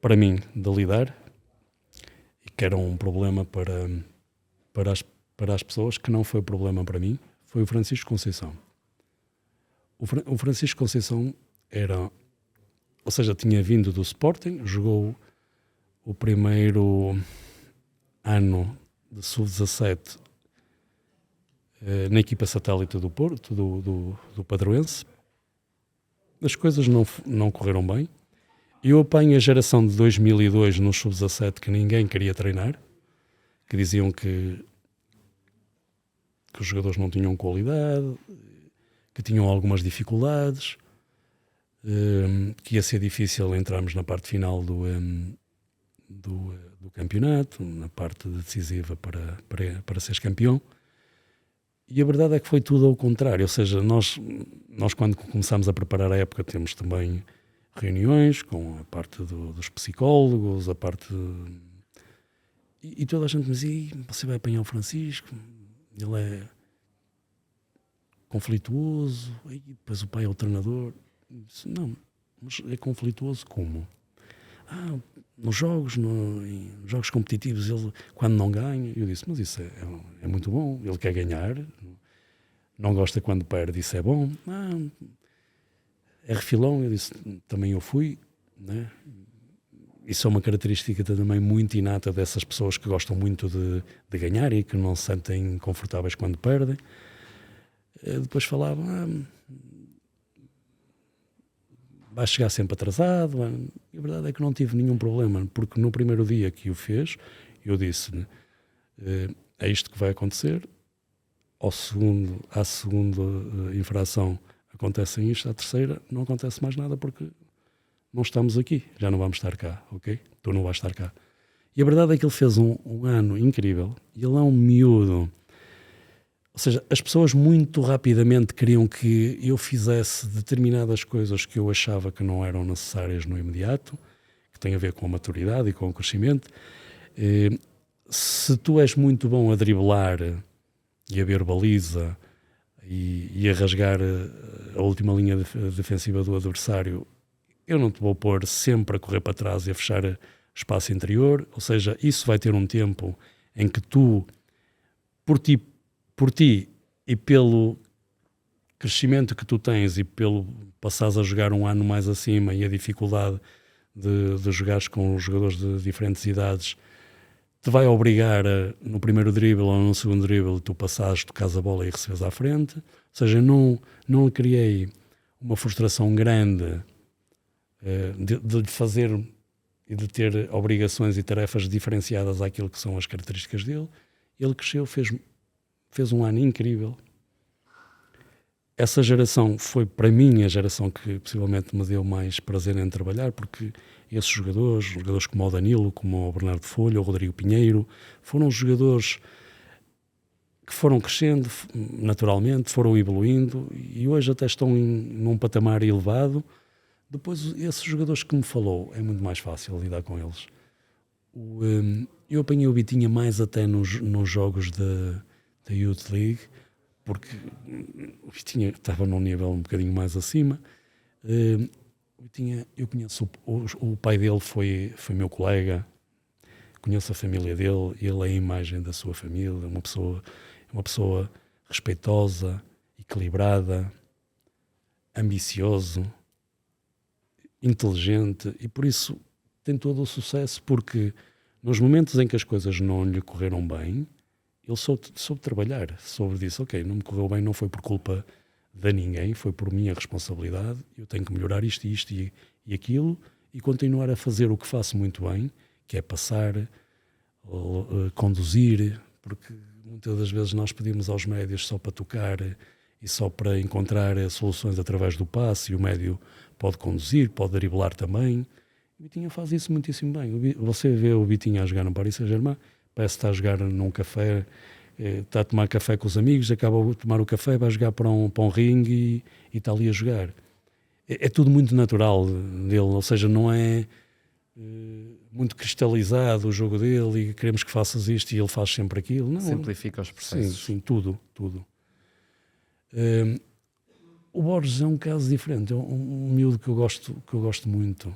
para mim, de lidar, e que era um problema para as pessoas, que não foi problema para mim, foi o Francisco Conceição. O Francisco Conceição tinha vindo do Sporting, jogou o primeiro ano de sub-17 na equipa satélite do Porto, do Padroense. As coisas não correram bem. Eu apanho a geração de 2002 no sub-17 que ninguém queria treinar, que diziam que os jogadores não tinham qualidade, que tinham algumas dificuldades, que ia ser difícil entrarmos na parte final do campeonato, na parte decisiva para seres campeão. E a verdade é que foi tudo ao contrário, ou seja, nós quando começámos a preparar a época temos também reuniões com a parte dos psicólogos, a parte... E toda a gente me dizia, você vai apanhar o Francisco, ele é conflituoso, e depois o pai é o treinador. Eu disse, não, mas é conflituoso como? Nos jogos, em jogos competitivos, ele quando não ganha, eu disse, mas isso é muito bom, ele quer ganhar, não gosta quando perde, isso é bom. É refilão, eu disse, também eu fui, né? Isso é uma característica também muito inata dessas pessoas que gostam muito de ganhar e que não se sentem confortáveis quando perdem. Depois falava, vai chegar sempre atrasado. E a verdade é que não tive nenhum problema, porque no primeiro dia que o fez, eu disse, é isto que vai acontecer. À segunda infração acontece isto, à terceira não acontece mais nada porque não estamos aqui, já não vamos estar cá, ok? Tu não vais estar cá. E a verdade é que ele fez um ano incrível, e ele é um miúdo. Ou seja, as pessoas muito rapidamente queriam que eu fizesse determinadas coisas que eu achava que não eram necessárias no imediato, que tem a ver com a maturidade e com o crescimento. Se tu és muito bom a driblar e a ver baliza e a rasgar a última linha defensiva do adversário, eu não te vou pôr sempre a correr para trás e a fechar espaço interior. Ou seja, isso vai ter um tempo em que tu, por ti e pelo crescimento que tu tens e pelo passares a jogar um ano mais acima e a dificuldade de jogares com os jogadores de diferentes idades, te vai obrigar no primeiro drible ou no segundo drible tu passares, tocares a bola e recebes à frente. Ou seja, não criei uma frustração grande de fazer e de ter obrigações e tarefas diferenciadas àquilo que são as características dele. Ele cresceu, fez um ano incrível. Essa geração foi para mim a geração que possivelmente me deu mais prazer em trabalhar, porque esses jogadores como o Danilo, como o Bernardo Folha, o Rodrigo Pinheiro, foram jogadores que foram crescendo naturalmente, foram evoluindo e hoje até estão num patamar elevado. Depois, esses jogadores que me falou, é muito mais fácil lidar com eles. Eu apanhei o Vitinha mais até nos jogos da Youth League, porque o Vitinha estava num nível um bocadinho mais acima. O Vitinha, eu conheço, o pai dele foi meu colega, conheço a família dele, ele é a imagem da sua família, é uma pessoa respeitosa, equilibrada, ambicioso, inteligente, e por isso tem todo o sucesso, porque nos momentos em que as coisas não lhe correram bem, ele soube trabalhar, soube disso, ok, não me correu bem, não foi por culpa de ninguém, foi por minha responsabilidade, eu tenho que melhorar isto e aquilo, e continuar a fazer o que faço muito bem, que é passar, conduzir, porque muitas das vezes nós pedimos aos médios só para tocar e só para encontrar soluções através do passe, e o médio pode conduzir, pode driblar também. O Vitinha faz isso muitíssimo bem. Você vê o Vitinha a jogar no Paris Saint-Germain, parece que está a jogar num café, está a tomar café com os amigos, acaba de tomar o café, vai jogar para um ringue e está ali a jogar. É tudo muito natural dele, ou seja, não é muito cristalizado o jogo dele e queremos que faças isto e ele faz sempre aquilo. Não, simplifica os processos. Sim, tudo. O Borges é um caso diferente, é um miúdo que eu gosto muito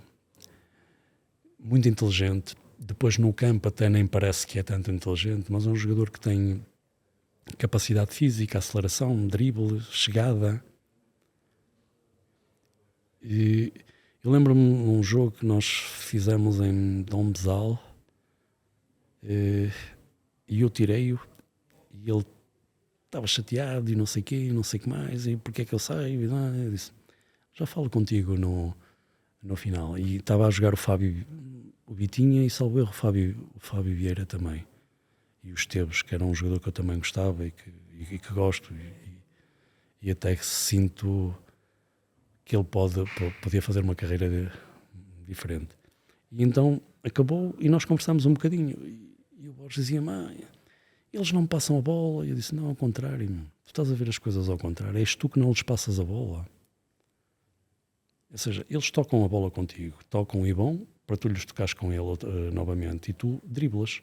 inteligente. Depois no campo até nem parece que é tanto inteligente, mas é um jogador que tem capacidade física, aceleração, drible, chegada. E eu lembro-me de um jogo que nós fizemos em Dom Bezal, e eu tirei-o e ele estava chateado e não sei o quê, não sei o que mais, e porque é que eu saio? Eu disse, já falo contigo no final. E estava a jogar o Vitinha e salvo erro o Fábio Vieira também. E o Esteves, que era um jogador que eu também gostava e que gosto, e até que sinto que ele podia fazer uma carreira diferente. E então acabou e nós conversámos um bocadinho. E o Borges dizia, eles não me passam a bola. E eu disse, não, ao contrário, meu. Tu estás a ver as coisas ao contrário, és tu que não lhes passas a bola. Ou seja, eles tocam a bola contigo, tocam e bom, para tu lhes tocares com ele novamente, e tu driblas.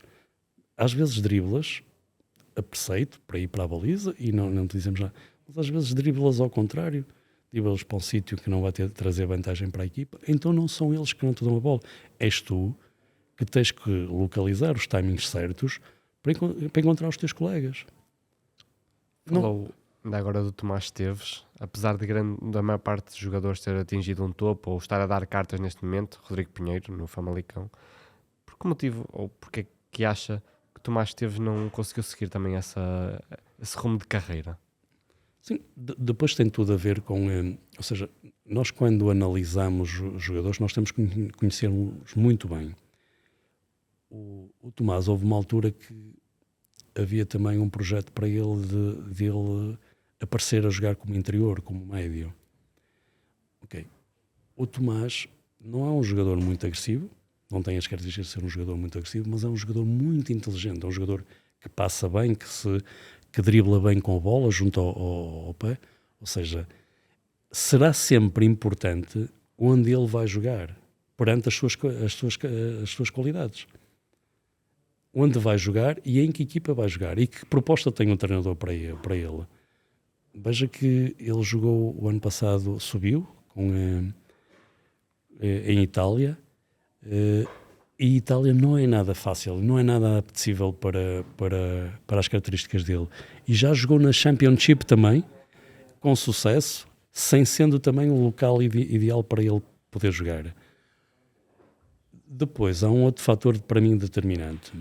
Às vezes driblas a preceito, para ir para a baliza, e não te dizemos nada. Mas às vezes driblas ao contrário, driblas para um sítio que não vai trazer vantagem para a equipa, então não são eles que não te dão a bola. És tu que tens que localizar os timings certos para encontrar os teus colegas. Falou ainda agora do Tomás Esteves, apesar da maior parte dos jogadores ter atingido um topo ou estar a dar cartas neste momento, Rodrigo Pinheiro no Famalicão, por que motivo ou porque é que acha que Tomás Esteves não conseguiu seguir também esse rumo de carreira? Sim, depois tem tudo a ver com... ou seja, nós quando analisamos os jogadores, nós temos que conhecê-los muito bem. O Tomás, houve uma altura que havia também um projeto para ele de ele aparecer a jogar como interior, como médio. Ok. O Tomás não é um jogador muito agressivo, não tem as características de ser um jogador muito agressivo, mas é um jogador muito inteligente, é um jogador que passa bem, que dribla bem com a bola junto ao pé. Ou seja, será sempre importante onde ele vai jogar, perante as suas qualidades. Onde vai jogar e em que equipa vai jogar e que proposta tem o treinador para ele. Veja que ele jogou o ano passado, subiu em Itália, e Itália não é nada fácil, não é nada apetecível para as características dele. E já jogou na Championship também, com sucesso, sem sendo também um local ideal para ele poder jogar. Depois, há um outro fator para mim determinante,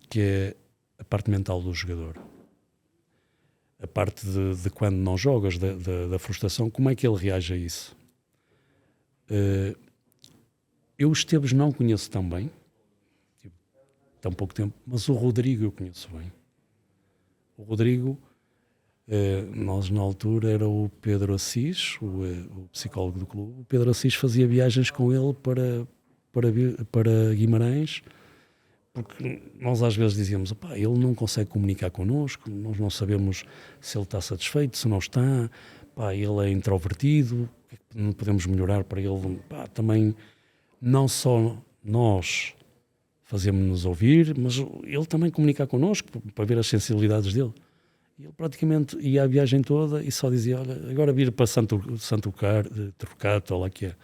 que é a parte mental do jogador. A parte de quando não jogas, da frustração, como é que ele reage a isso? Eu o Esteves não conheço tão bem, tão pouco tempo, mas o Rodrigo eu conheço bem. O Rodrigo, nós na altura era o Pedro Assis, o psicólogo do clube. O Pedro Assis fazia viagens com ele para Guimarães, porque nós às vezes dizíamos, ele não consegue comunicar connosco, nós não sabemos se ele está satisfeito, se não está, ele é introvertido, não podemos melhorar para ele. Também não só nós fazemos-nos ouvir, mas ele também comunicar connosco para ver as sensibilidades dele. E ele praticamente ia a viagem toda e só dizia, olha, agora vir para Santo Trocato, ou lá que é.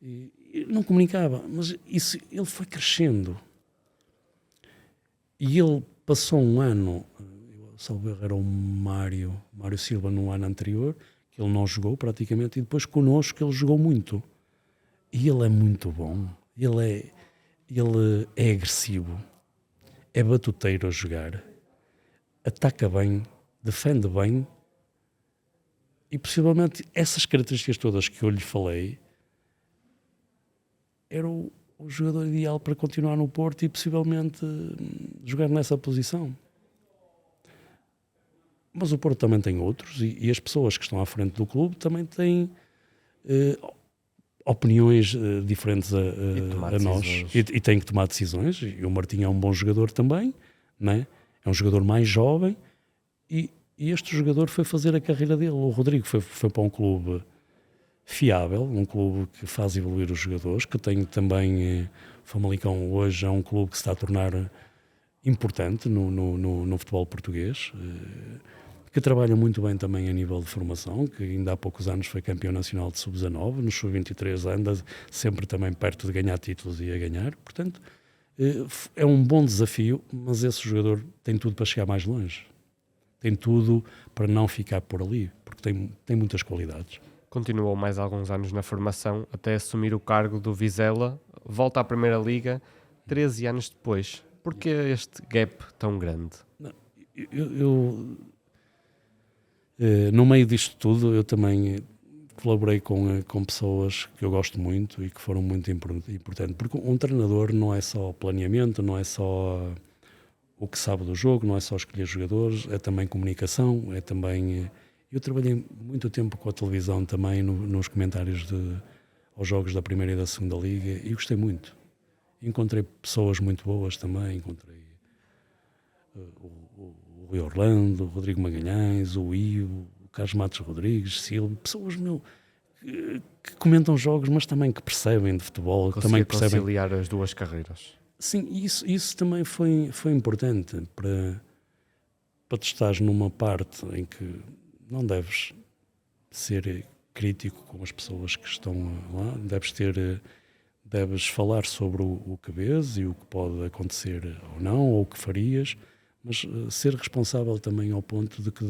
E não comunicava, mas isso, ele foi crescendo. E ele passou um ano, salvo era o Mário Silva no ano anterior, que ele não jogou praticamente, e depois connosco ele jogou muito. E ele é muito bom, ele é agressivo, é batuteiro a jogar, ataca bem, defende bem, e possivelmente essas características todas que eu lhe falei, era o jogador ideal para continuar no Porto e possivelmente jogar nessa posição. Mas o Porto também tem outros, e as pessoas que estão à frente do clube também têm opiniões diferentes a nós, e têm que tomar decisões. E o Martinho é um bom jogador também, né? É um jogador mais jovem, e este jogador foi fazer a carreira dele. O Rodrigo foi para um clube fiável, um clube que faz evoluir os jogadores, que tem também, o Famalicão hoje é um clube que se está a tornar importante no futebol português, que trabalha muito bem também a nível de formação, que ainda há poucos anos foi campeão nacional de sub-19, no sub-23 anda sempre também perto de ganhar títulos e a ganhar. Portanto, é um bom desafio, mas esse jogador tem tudo para chegar mais longe, tem tudo para não ficar por ali, porque tem muitas qualidades. Continuou mais alguns anos na formação, até assumir o cargo do Vizela, volta à Primeira Liga 13 anos depois. Porquê este gap tão grande? Eu no meio disto tudo, eu também colaborei com pessoas que eu gosto muito e que foram muito importantes, porque um treinador não é só planeamento, não é só o que sabe do jogo, não é só escolher jogadores, é também comunicação, é também... Eu trabalhei muito tempo com a televisão também nos comentários aos jogos da Primeira e da Segunda Liga, e gostei muito. Encontrei pessoas muito boas também, encontrei o Rui Orlando, o Rodrigo Magalhães, o Ivo, o Carlos Matos Rodrigues, Silvio, pessoas que comentam jogos, mas também que percebem de futebol, também percebem conciliar as duas carreiras. Sim, isso também foi importante para tu estares numa parte em que não deves ser crítico com as pessoas que estão lá, deves falar sobre o que vês e o que pode acontecer ou não, ou o que farias, mas ser responsável também ao ponto de que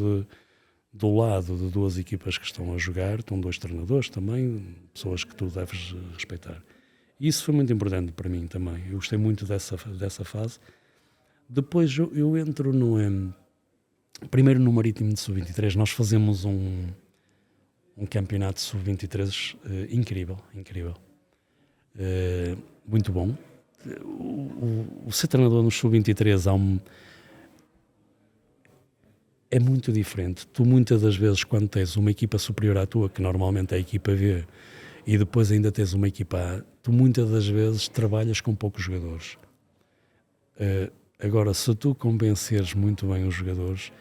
do lado de duas equipas que estão a jogar, estão dois treinadores também, pessoas que tu deves respeitar. E isso foi muito importante para mim também. Eu gostei muito dessa fase. Depois eu entro primeiro no Marítimo de Sub-23. Nós fazemos um campeonato Sub-23 incrível. Muito bom. O ser treinador no Sub-23 é muito diferente. Tu muitas das vezes, quando tens uma equipa superior à tua, que normalmente é a equipa B, e depois ainda tens uma equipa A, tu muitas das vezes trabalhas com poucos jogadores. Agora, se tu convenceres muito bem os jogadores,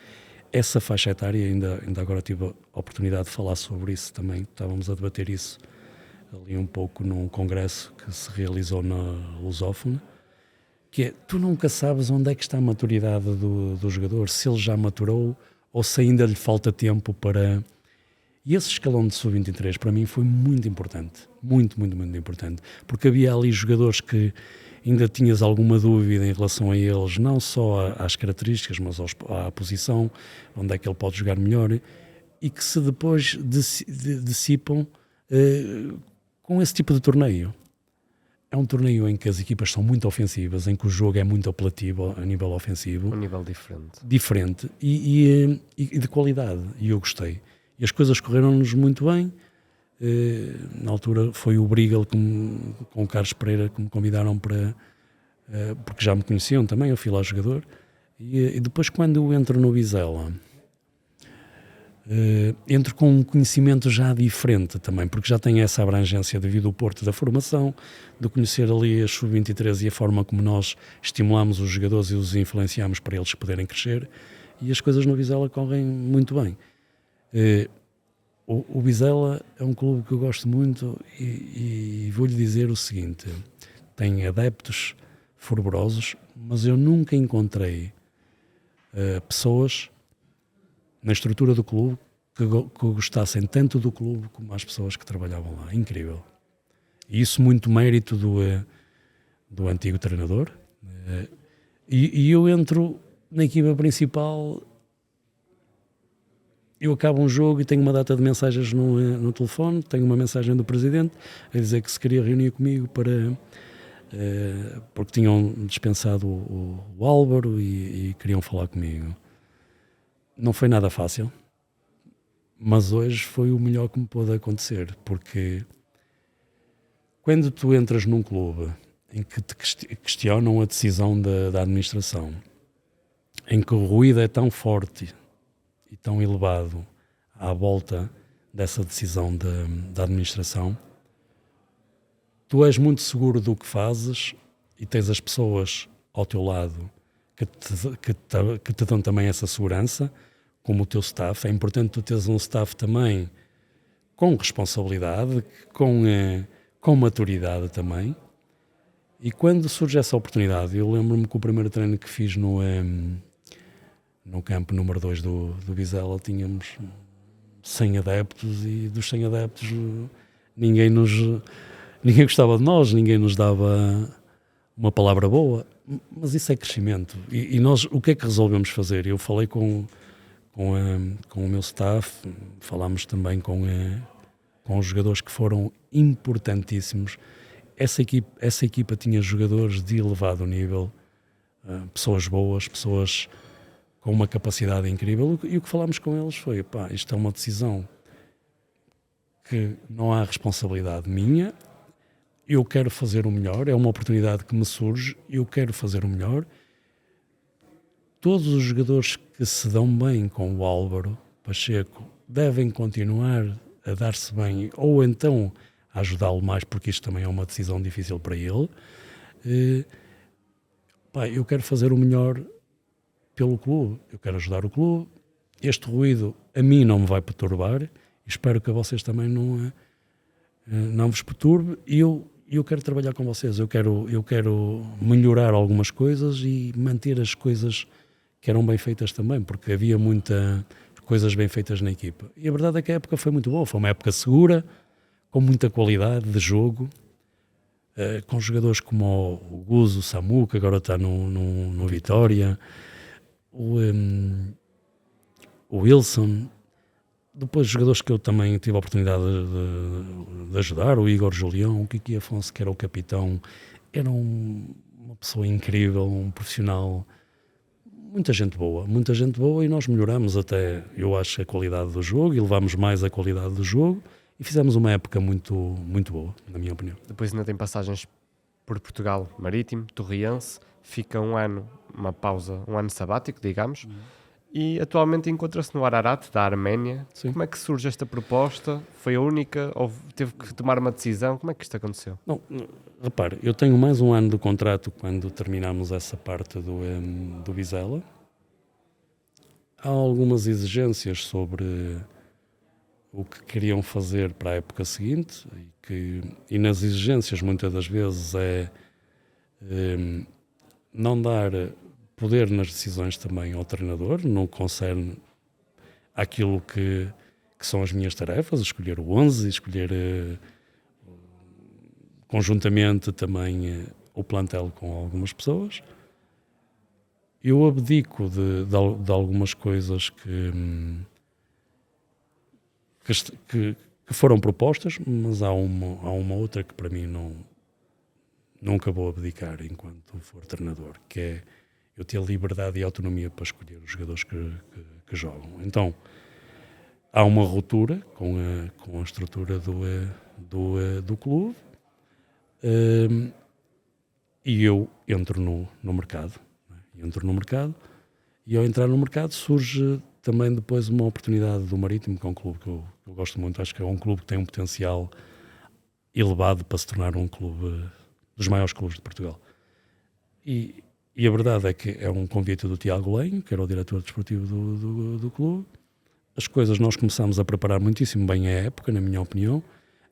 essa faixa etária, ainda agora tive a oportunidade de falar sobre isso também, estávamos a debater isso ali um pouco num congresso que se realizou na Lusófona, que é, tu nunca sabes onde é que está a maturidade do jogador, se ele já maturou ou se ainda lhe falta tempo para... E esse escalão de Sub-23 para mim foi muito importante, muito importante, porque havia ali jogadores que ainda tinhas alguma dúvida em relação a eles, não só às características, mas à posição, onde é que ele pode jogar melhor, e que se depois dissipam com esse tipo de torneio. É um torneio em que as equipas são muito ofensivas, em que o jogo é muito apelativo a nível ofensivo. Um nível diferente. Diferente e de qualidade, e eu gostei. E as coisas correram-nos muito bem. Na altura foi o Brigal com o Carlos Pereira que me convidaram para... porque já me conheciam também, eu fui lá jogador. E depois, quando eu entro no Vizela, entro com um conhecimento já diferente também, porque já tenho essa abrangência devido ao Porto da formação, de conhecer ali a Sub-23 e a forma como nós estimulamos os jogadores e os influenciamos para eles poderem crescer. E as coisas no Vizela correm muito bem. O Vizela é um clube que eu gosto muito e vou-lhe dizer o seguinte: tem adeptos fervorosos, mas eu nunca encontrei pessoas na estrutura do clube que gostassem tanto do clube como as pessoas que trabalhavam lá. Incrível. E isso muito mérito do antigo treinador. E eu entro na equipa principal. Eu acabo um jogo e tenho uma data de mensagens no telefone, tenho uma mensagem do presidente a dizer que se queria reunir comigo porque tinham dispensado o Álvaro e queriam falar comigo. Não foi nada fácil, mas hoje foi o melhor que me pôde acontecer, porque quando tu entras num clube em que te questionam a decisão da administração, em que o ruído é tão forte e tão elevado à volta dessa decisão da administração, tu és muito seguro do que fazes e tens as pessoas ao teu lado que te dão também essa segurança, como o teu staff. É importante tu teres um staff também com responsabilidade, com maturidade também. E quando surge essa oportunidade, eu lembro-me que o primeiro treino que fiz no campo número 2 do Vizela, tínhamos 100 adeptos e dos 100 adeptos ninguém gostava de nós, ninguém nos dava uma palavra boa, mas isso é crescimento. E nós, o que é que resolvemos fazer? Eu falei com o meu staff, falámos também com os jogadores que foram importantíssimos. Essa equipa tinha jogadores de elevado nível, pessoas boas, pessoas com uma capacidade incrível, e o que falámos com eles foi: isto é uma decisão que não há responsabilidade minha, eu quero fazer o melhor, é uma oportunidade que me surge, eu quero fazer o melhor. Todos os jogadores que se dão bem com o Álvaro Pacheco devem continuar a dar-se bem, ou então a ajudá-lo mais, porque isto também é uma decisão difícil para ele. Eu quero fazer o melhor pelo clube, eu quero ajudar o clube, este ruído a mim não me vai perturbar, espero que a vocês também não vos perturbe, e eu quero trabalhar com vocês, eu quero melhorar algumas coisas e manter as coisas que eram bem feitas também, porque havia muitas coisas bem feitas na equipa. E a verdade é que a época foi muito boa, foi uma época segura, com muita qualidade de jogo, com jogadores como o Guzo, o Samu, que agora está no Vitória, o Wilson, depois jogadores que eu também tive a oportunidade de ajudar, o Igor Julião, o Kiki Afonso, que era o capitão, era uma pessoa incrível, um profissional, muita gente boa, e nós melhoramos até, eu acho, a qualidade do jogo, e levámos mais a qualidade do jogo, e fizemos uma época muito, muito boa, na minha opinião. Depois ainda tem passagens por Portugal, Marítimo, Torriense, fica um ano, uma pausa, um ano sabático, digamos, e atualmente encontra-se no Ararat, da Arménia. Sim. Como é que surge esta proposta? Foi a única? Ou teve que tomar uma decisão? Como é que isto aconteceu? Não, repare, eu tenho mais um ano de contrato quando terminamos essa parte do Vizela. Há algumas exigências sobre o que queriam fazer para a época seguinte, e nas exigências muitas das vezes não dar poder nas decisões também ao treinador, não concerne aquilo que são as minhas tarefas, escolher o 11, escolher conjuntamente também o plantel com algumas pessoas. Eu abdico de algumas coisas que foram propostas, mas há uma outra que para mim nunca vou abdicar enquanto for treinador, que é eu ter liberdade e autonomia para escolher os jogadores que jogam. Então, há uma ruptura com a estrutura do clube, e eu entro no mercado. E ao entrar no mercado surge também depois uma oportunidade do Marítimo, que é um clube que eu gosto muito. Acho que é um clube que tem um potencial elevado para se tornar um clube dos maiores clubes de Portugal. E a verdade é que é um convite do Tiago Lenho, que era o diretor desportivo do clube. As coisas nós começamos a preparar muitíssimo bem à época, na minha opinião.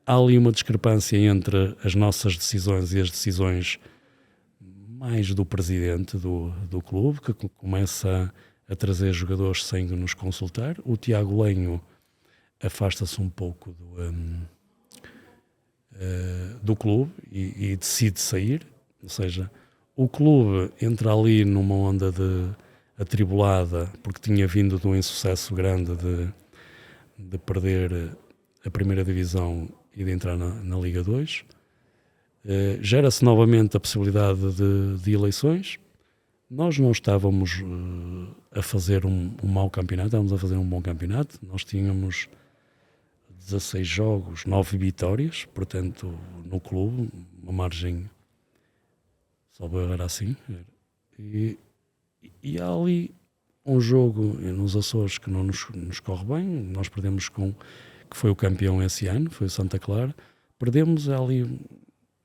Há ali uma discrepância entre as nossas decisões e as decisões mais do presidente do clube, que começa a trazer jogadores sem nos consultar. O Tiago Lenho afasta-se um pouco do clube e decide sair, ou seja, o clube entra ali numa onda atribulada, porque tinha vindo de um insucesso grande de perder a primeira divisão e de entrar na Liga 2. Gera-se novamente a possibilidade de eleições. Nós não estávamos a fazer um mau campeonato, estávamos a fazer um bom campeonato. Nós tínhamos 16 jogos, 9 vitórias, portanto, no clube, uma margem, só era assim. E há ali um jogo nos Açores que não nos corre bem. Nós perdemos que foi o campeão esse ano, foi o Santa Clara. Perdemos ali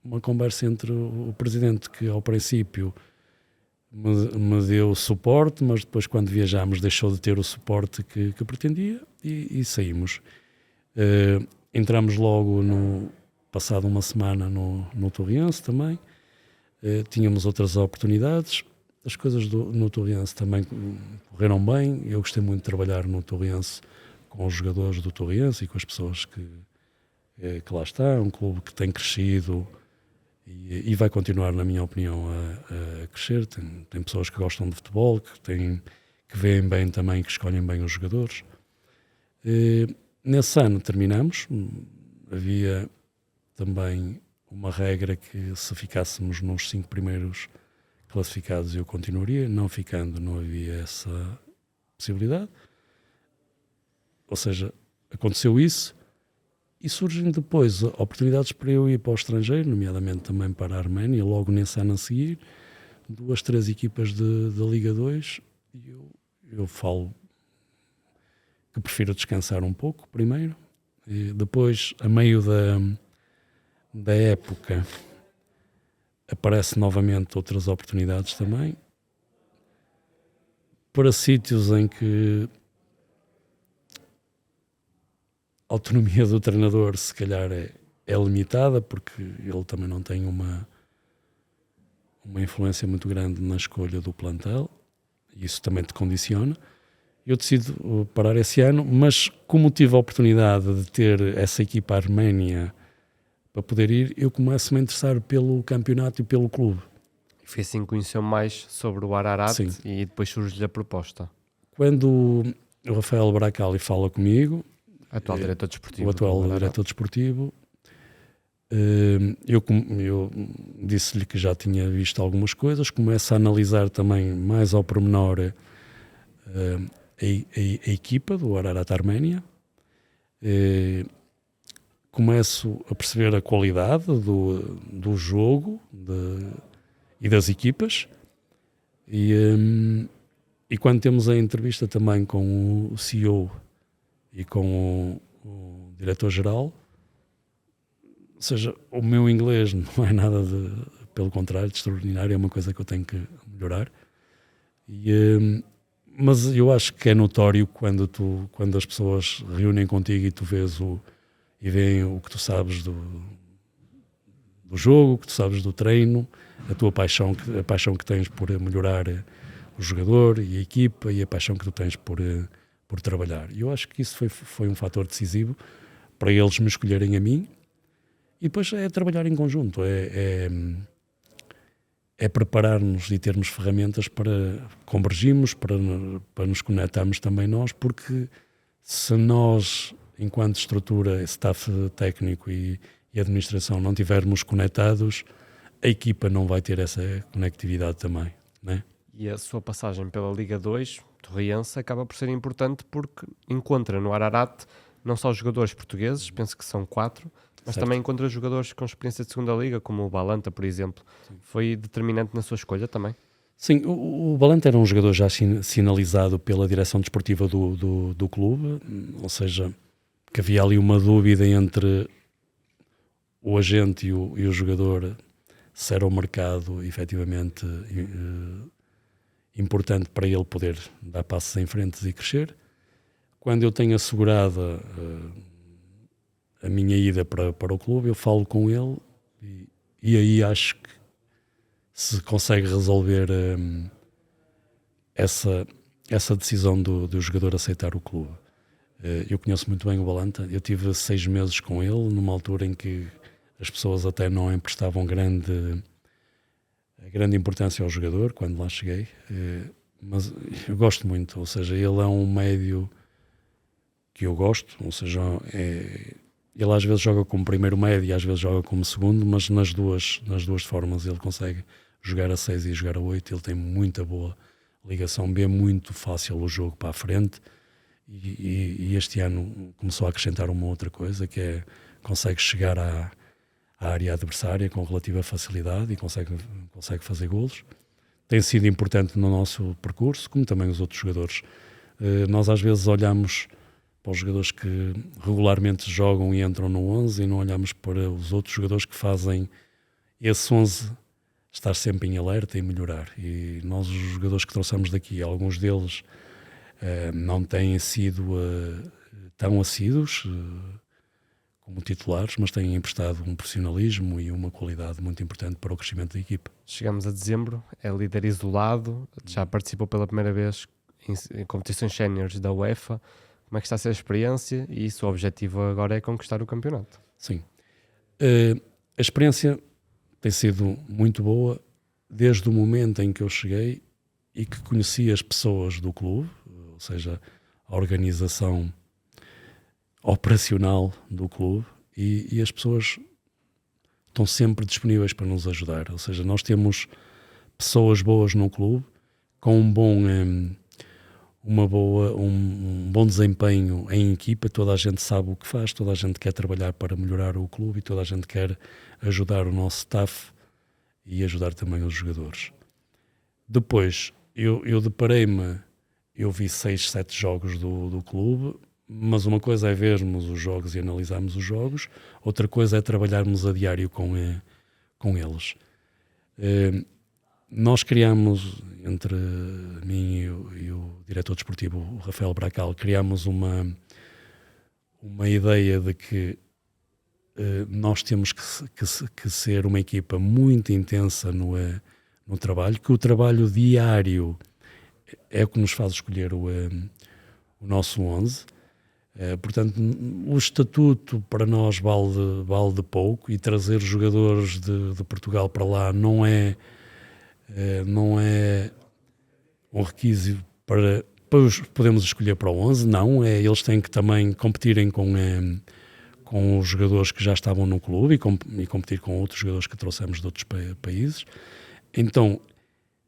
uma conversa entre o presidente, que ao princípio me deu suporte, mas depois, quando viajámos, deixou de ter o suporte que pretendia, e saímos. Entramos logo, passado uma semana, no Torriense também. Tínhamos outras oportunidades. As coisas no Torriense também correram bem. Eu gostei muito de trabalhar no Torriense com os jogadores do Torriense e com as pessoas que lá está. É um clube que tem crescido e vai continuar, na minha opinião, a crescer. Tem pessoas que gostam de futebol, que veem bem também, que escolhem bem os jogadores. Nesse ano terminamos. Havia também uma regra que, se ficássemos nos 5 primeiros classificados, eu continuaria. Não ficando, não havia essa possibilidade. Ou seja, aconteceu isso. E surgem depois oportunidades para eu ir para o estrangeiro, nomeadamente também para a Arménia, logo nesse ano a seguir, 2, 3 equipas da Liga 2, e eu falo que prefiro descansar um pouco primeiro, e depois, a meio da época, aparecem novamente outras oportunidades também. para sítios em que a autonomia do treinador se calhar é limitada, porque ele também não tem uma influência muito grande na escolha do plantel, e isso também te condiciona. Eu decido parar esse ano, mas como tive a oportunidade de ter essa equipa arménia para poder ir, eu começo-me a interessar pelo campeonato e pelo clube. E foi assim que conheceu mais sobre o Ararat. Sim. E depois surge-lhe a proposta. Quando o Rafael Bracali fala comigo, Atual diretor desportivo. o atual diretor desportivo, eu disse-lhe que já tinha visto algumas coisas, começo a analisar também mais ao pormenor a equipa do Ararat Arménia, começo a perceber a qualidade do jogo e das equipas, e quando temos a entrevista também com o CEO e com o diretor-geral, ou seja, o meu inglês não é nada pelo contrário, de extraordinário, é uma coisa que eu tenho que melhorar. Mas eu acho que é notório quando as pessoas reúnem contigo e tu vês e veem o que tu sabes do jogo, o que tu sabes do treino, a tua paixão, a paixão que tens por melhorar o jogador e a equipa, e a paixão que tu tens por trabalhar. E eu acho que isso foi um fator decisivo para eles me escolherem a mim. E depois é trabalhar em conjunto, é preparar-nos e termos ferramentas para convergirmos, para nos conectarmos também nós, porque se nós, enquanto estrutura, staff técnico e administração, não tivermos conectados, a equipa não vai ter essa conectividade também, não é? E a sua passagem pela Liga 2, Torriense, acaba por ser importante porque encontra no Ararat não só jogadores portugueses, penso que são 4, mas Certo. também encontra jogadores com experiência de segunda liga, como o Balanta, por exemplo. Sim. Foi determinante na sua escolha também? Sim, o Balanta era um jogador já sinalizado pela direção desportiva do clube, ou seja, que havia ali uma dúvida entre o agente e o jogador, se era o mercado efetivamente importante para ele poder dar passos em frente e crescer. Quando eu tenho assegurada a minha ida para o clube, eu falo com ele e aí acho que se consegue resolver essa decisão do jogador aceitar o clube. Eu conheço muito bem o Balanta, eu tive 6 meses com ele, numa altura em que as pessoas até não emprestavam grande importância ao jogador, quando lá cheguei, mas eu gosto muito, ou seja, ele é um médio que eu gosto, ou seja, ele às vezes joga como primeiro médio e às vezes joga como segundo, mas nas duas formas ele consegue jogar a 6 e jogar a 8, ele tem muita boa ligação, vê muito fácil o jogo para a frente e este ano começou a acrescentar uma outra coisa, que é consegue chegar à área adversária com relativa facilidade e consegue fazer golos. Tem sido importante no nosso percurso, como também os outros jogadores. Nós às vezes olhamos para os jogadores que regularmente jogam e entram no 11 e não olhamos para os outros jogadores que fazem esse 11 estar sempre em alerta e melhorar. E nós, os jogadores que trouxemos daqui, alguns deles não têm sido tão assíduos como titulares, mas têm emprestado um profissionalismo e uma qualidade muito importante para o crescimento da equipa. Chegamos a dezembro, é líder isolado, já participou pela primeira vez em competições séniores da UEFA. Como é que está a ser a experiência? E isso, o objetivo agora é conquistar o campeonato. Sim. A experiência tem sido muito boa desde o momento em que eu cheguei e que conheci as pessoas do clube, ou seja, a organização operacional do clube, e as pessoas estão sempre disponíveis para nos ajudar. Ou seja, nós temos pessoas boas no clube com um bom desempenho em equipa, toda a gente sabe o que faz, toda a gente quer trabalhar para melhorar o clube e toda a gente quer ajudar o nosso staff e ajudar também os jogadores. Depois, eu deparei-me, eu vi 6, 7 jogos do clube, mas uma coisa é vermos os jogos e analisarmos os jogos, outra coisa é trabalharmos a diário com eles. nós criamos, entre mim e o diretor desportivo, o Rafael Bracal, criamos uma ideia de que nós temos que ser uma equipa muito intensa no trabalho, que o trabalho diário é o que nos faz escolher o nosso 11. Portanto, o estatuto para nós vale de pouco, e trazer jogadores de Portugal para lá não é um requisito para podemos escolher para o 11, não. Eles têm que também competirem com os jogadores que já estavam no clube e competir com outros jogadores que trouxemos de outros países. Então,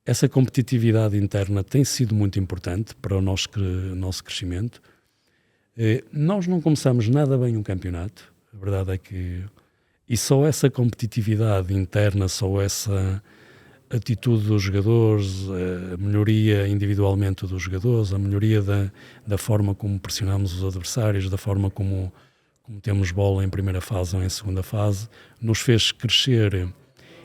essa competitividade interna tem sido muito importante para o nosso crescimento. Nós não começamos nada bem um campeonato, a verdade é que... E só essa competitividade interna, só essa atitude dos jogadores, a melhoria individualmente dos jogadores, a melhoria da forma como pressionamos os adversários, da forma como temos bola em primeira fase ou em segunda fase, nos fez crescer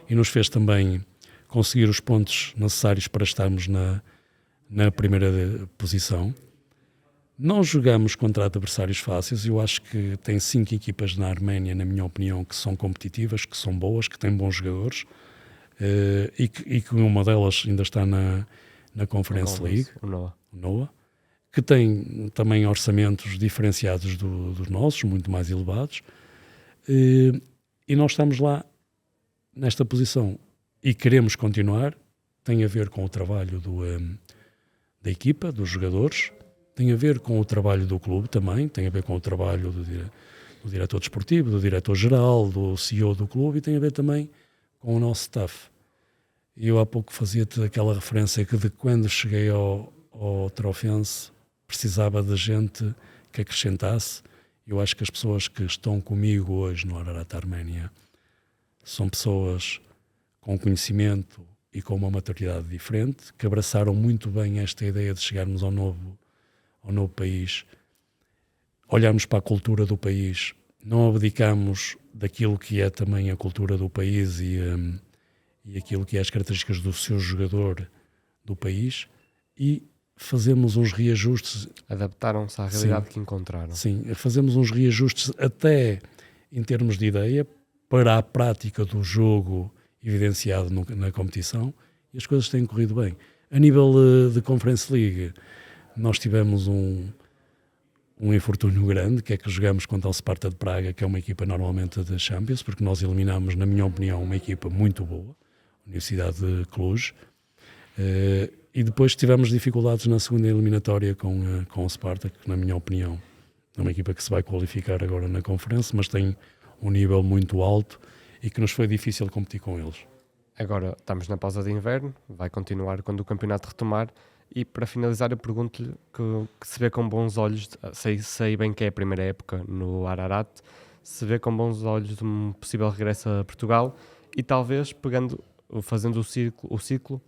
e nos fez também conseguir os pontos necessários para estarmos na primeira posição. Não jogamos contra adversários fáceis. Eu acho que tem 5 equipas na Arménia, na minha opinião, que são competitivas, que são boas, que têm bons jogadores, e que uma delas ainda está na Conference League, o Noah, que tem também orçamentos diferenciados dos nossos, muito mais elevados, e nós estamos lá nesta posição e queremos continuar. Tem a ver com o trabalho da equipa, dos jogadores, tem a ver com o trabalho do clube também, tem a ver com o trabalho do diretor desportivo, do diretor-geral, do CEO do clube, e tem a ver também com o nosso staff. E eu há pouco fazia-te aquela referência que de quando cheguei ao Trofense precisava de gente que acrescentasse. Eu acho que as pessoas que estão comigo hoje no Ararat Arménia são pessoas com conhecimento e com uma maturidade diferente, que abraçaram muito bem esta ideia de chegarmos ao novo país, olharmos para a cultura do país, não abdicamos daquilo que é também a cultura do país e aquilo que é as características do seu jogador do país, e fazemos uns reajustes. Adaptaram-se à realidade que encontraram. Sim, fazemos uns reajustes até em termos de ideia para a prática do jogo evidenciado na competição, e as coisas têm corrido bem. A nível de Conference League, nós tivemos um infortúnio grande, que é que jogamos contra o Sparta de Praga, que é uma equipa normalmente de Champions, porque nós eliminamos, na minha opinião, uma equipa muito boa, a Universidade de Cluj, e depois tivemos dificuldades na segunda eliminatória com o Sparta, que, na minha opinião, é uma equipa que se vai qualificar agora na conferência, mas tem um nível muito alto e que nos foi difícil competir com eles. Agora estamos na pausa de inverno, vai continuar quando o campeonato retomar, e para finalizar eu pergunto-lhe que se vê com bons olhos, sei bem que é a primeira época no Ararat, se vê com bons olhos de um possível regresso a Portugal, e talvez fazendo o ciclo,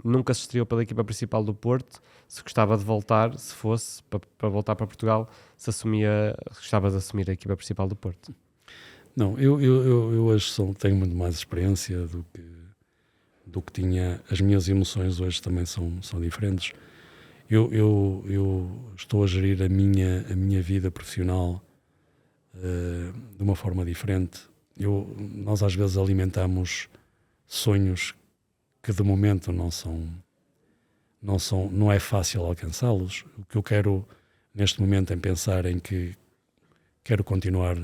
nunca se estreou pela equipa principal do Porto, se gostava de voltar, se fosse para voltar para Portugal, gostava de assumir a equipa principal do Porto. Não, eu hoje tenho muito mais experiência do que tinha. As minhas emoções hoje também são diferentes. Eu estou a gerir a minha vida profissional de uma forma diferente. Nós às vezes alimentamos sonhos que de momento não é fácil alcançá-los. O que eu quero neste momento é pensar em que quero continuar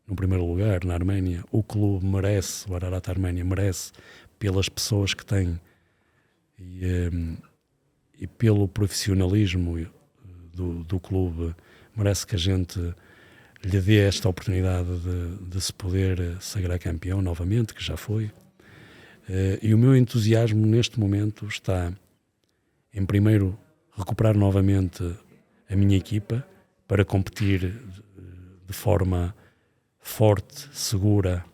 no primeiro lugar na Arménia. O clube merece, o Ararat Arménia merece, pelas pessoas que tem e pelo profissionalismo do clube, merece que a gente lhe dê esta oportunidade de se poder sagrar campeão novamente, que já foi. E o meu entusiasmo neste momento está em primeiro recuperar novamente a minha equipa para competir de forma forte, segura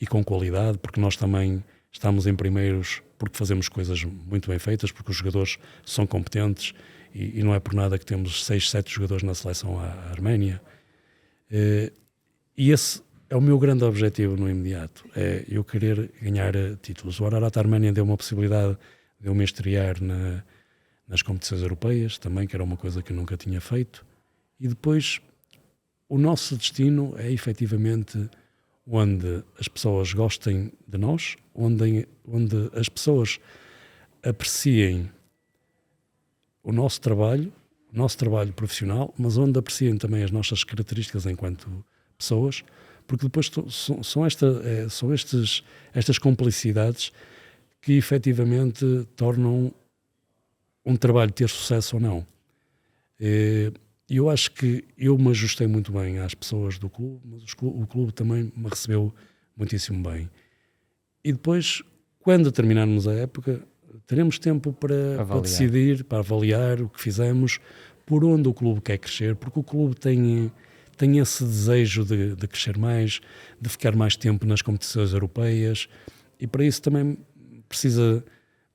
e com qualidade, porque nós também estamos em primeiros porque fazemos coisas muito bem feitas, porque os jogadores são competentes e não é por nada que temos 6, 7 jogadores na seleção à Arménia. E é o meu grande objetivo no imediato, é eu querer ganhar títulos. O Ararat Arménia deu uma possibilidade de eu me estrear nas competições europeias, também, que era uma coisa que eu nunca tinha feito. E depois, o nosso destino é efetivamente onde as pessoas gostem de nós, onde as pessoas apreciem o nosso trabalho profissional, mas onde apreciem também as nossas características enquanto pessoas, porque depois são estas complicidades que efetivamente tornam um trabalho ter sucesso ou não. E eu acho que eu me ajustei muito bem às pessoas do clube, mas o clube também me recebeu muitíssimo bem. E depois, quando terminarmos a época, teremos tempo para decidir, para avaliar o que fizemos, por onde o clube quer crescer, porque o clube tem esse desejo de crescer mais, de ficar mais tempo nas competições europeias, e para isso também precisa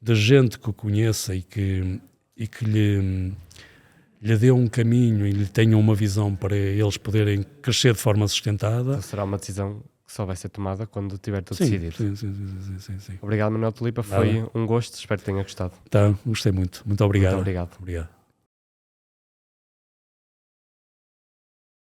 de gente que o conheça e que lhe dê um caminho e lhe tenha uma visão para eles poderem crescer de forma sustentada. Então será uma decisão que só vai ser tomada quando tiver tudo Sim, decidido. Sim. Obrigado, Manuel Tulipa. Foi um gosto. Espero que tenha gostado. Tá, gostei muito. Muito obrigado. Muito obrigado. Obrigado.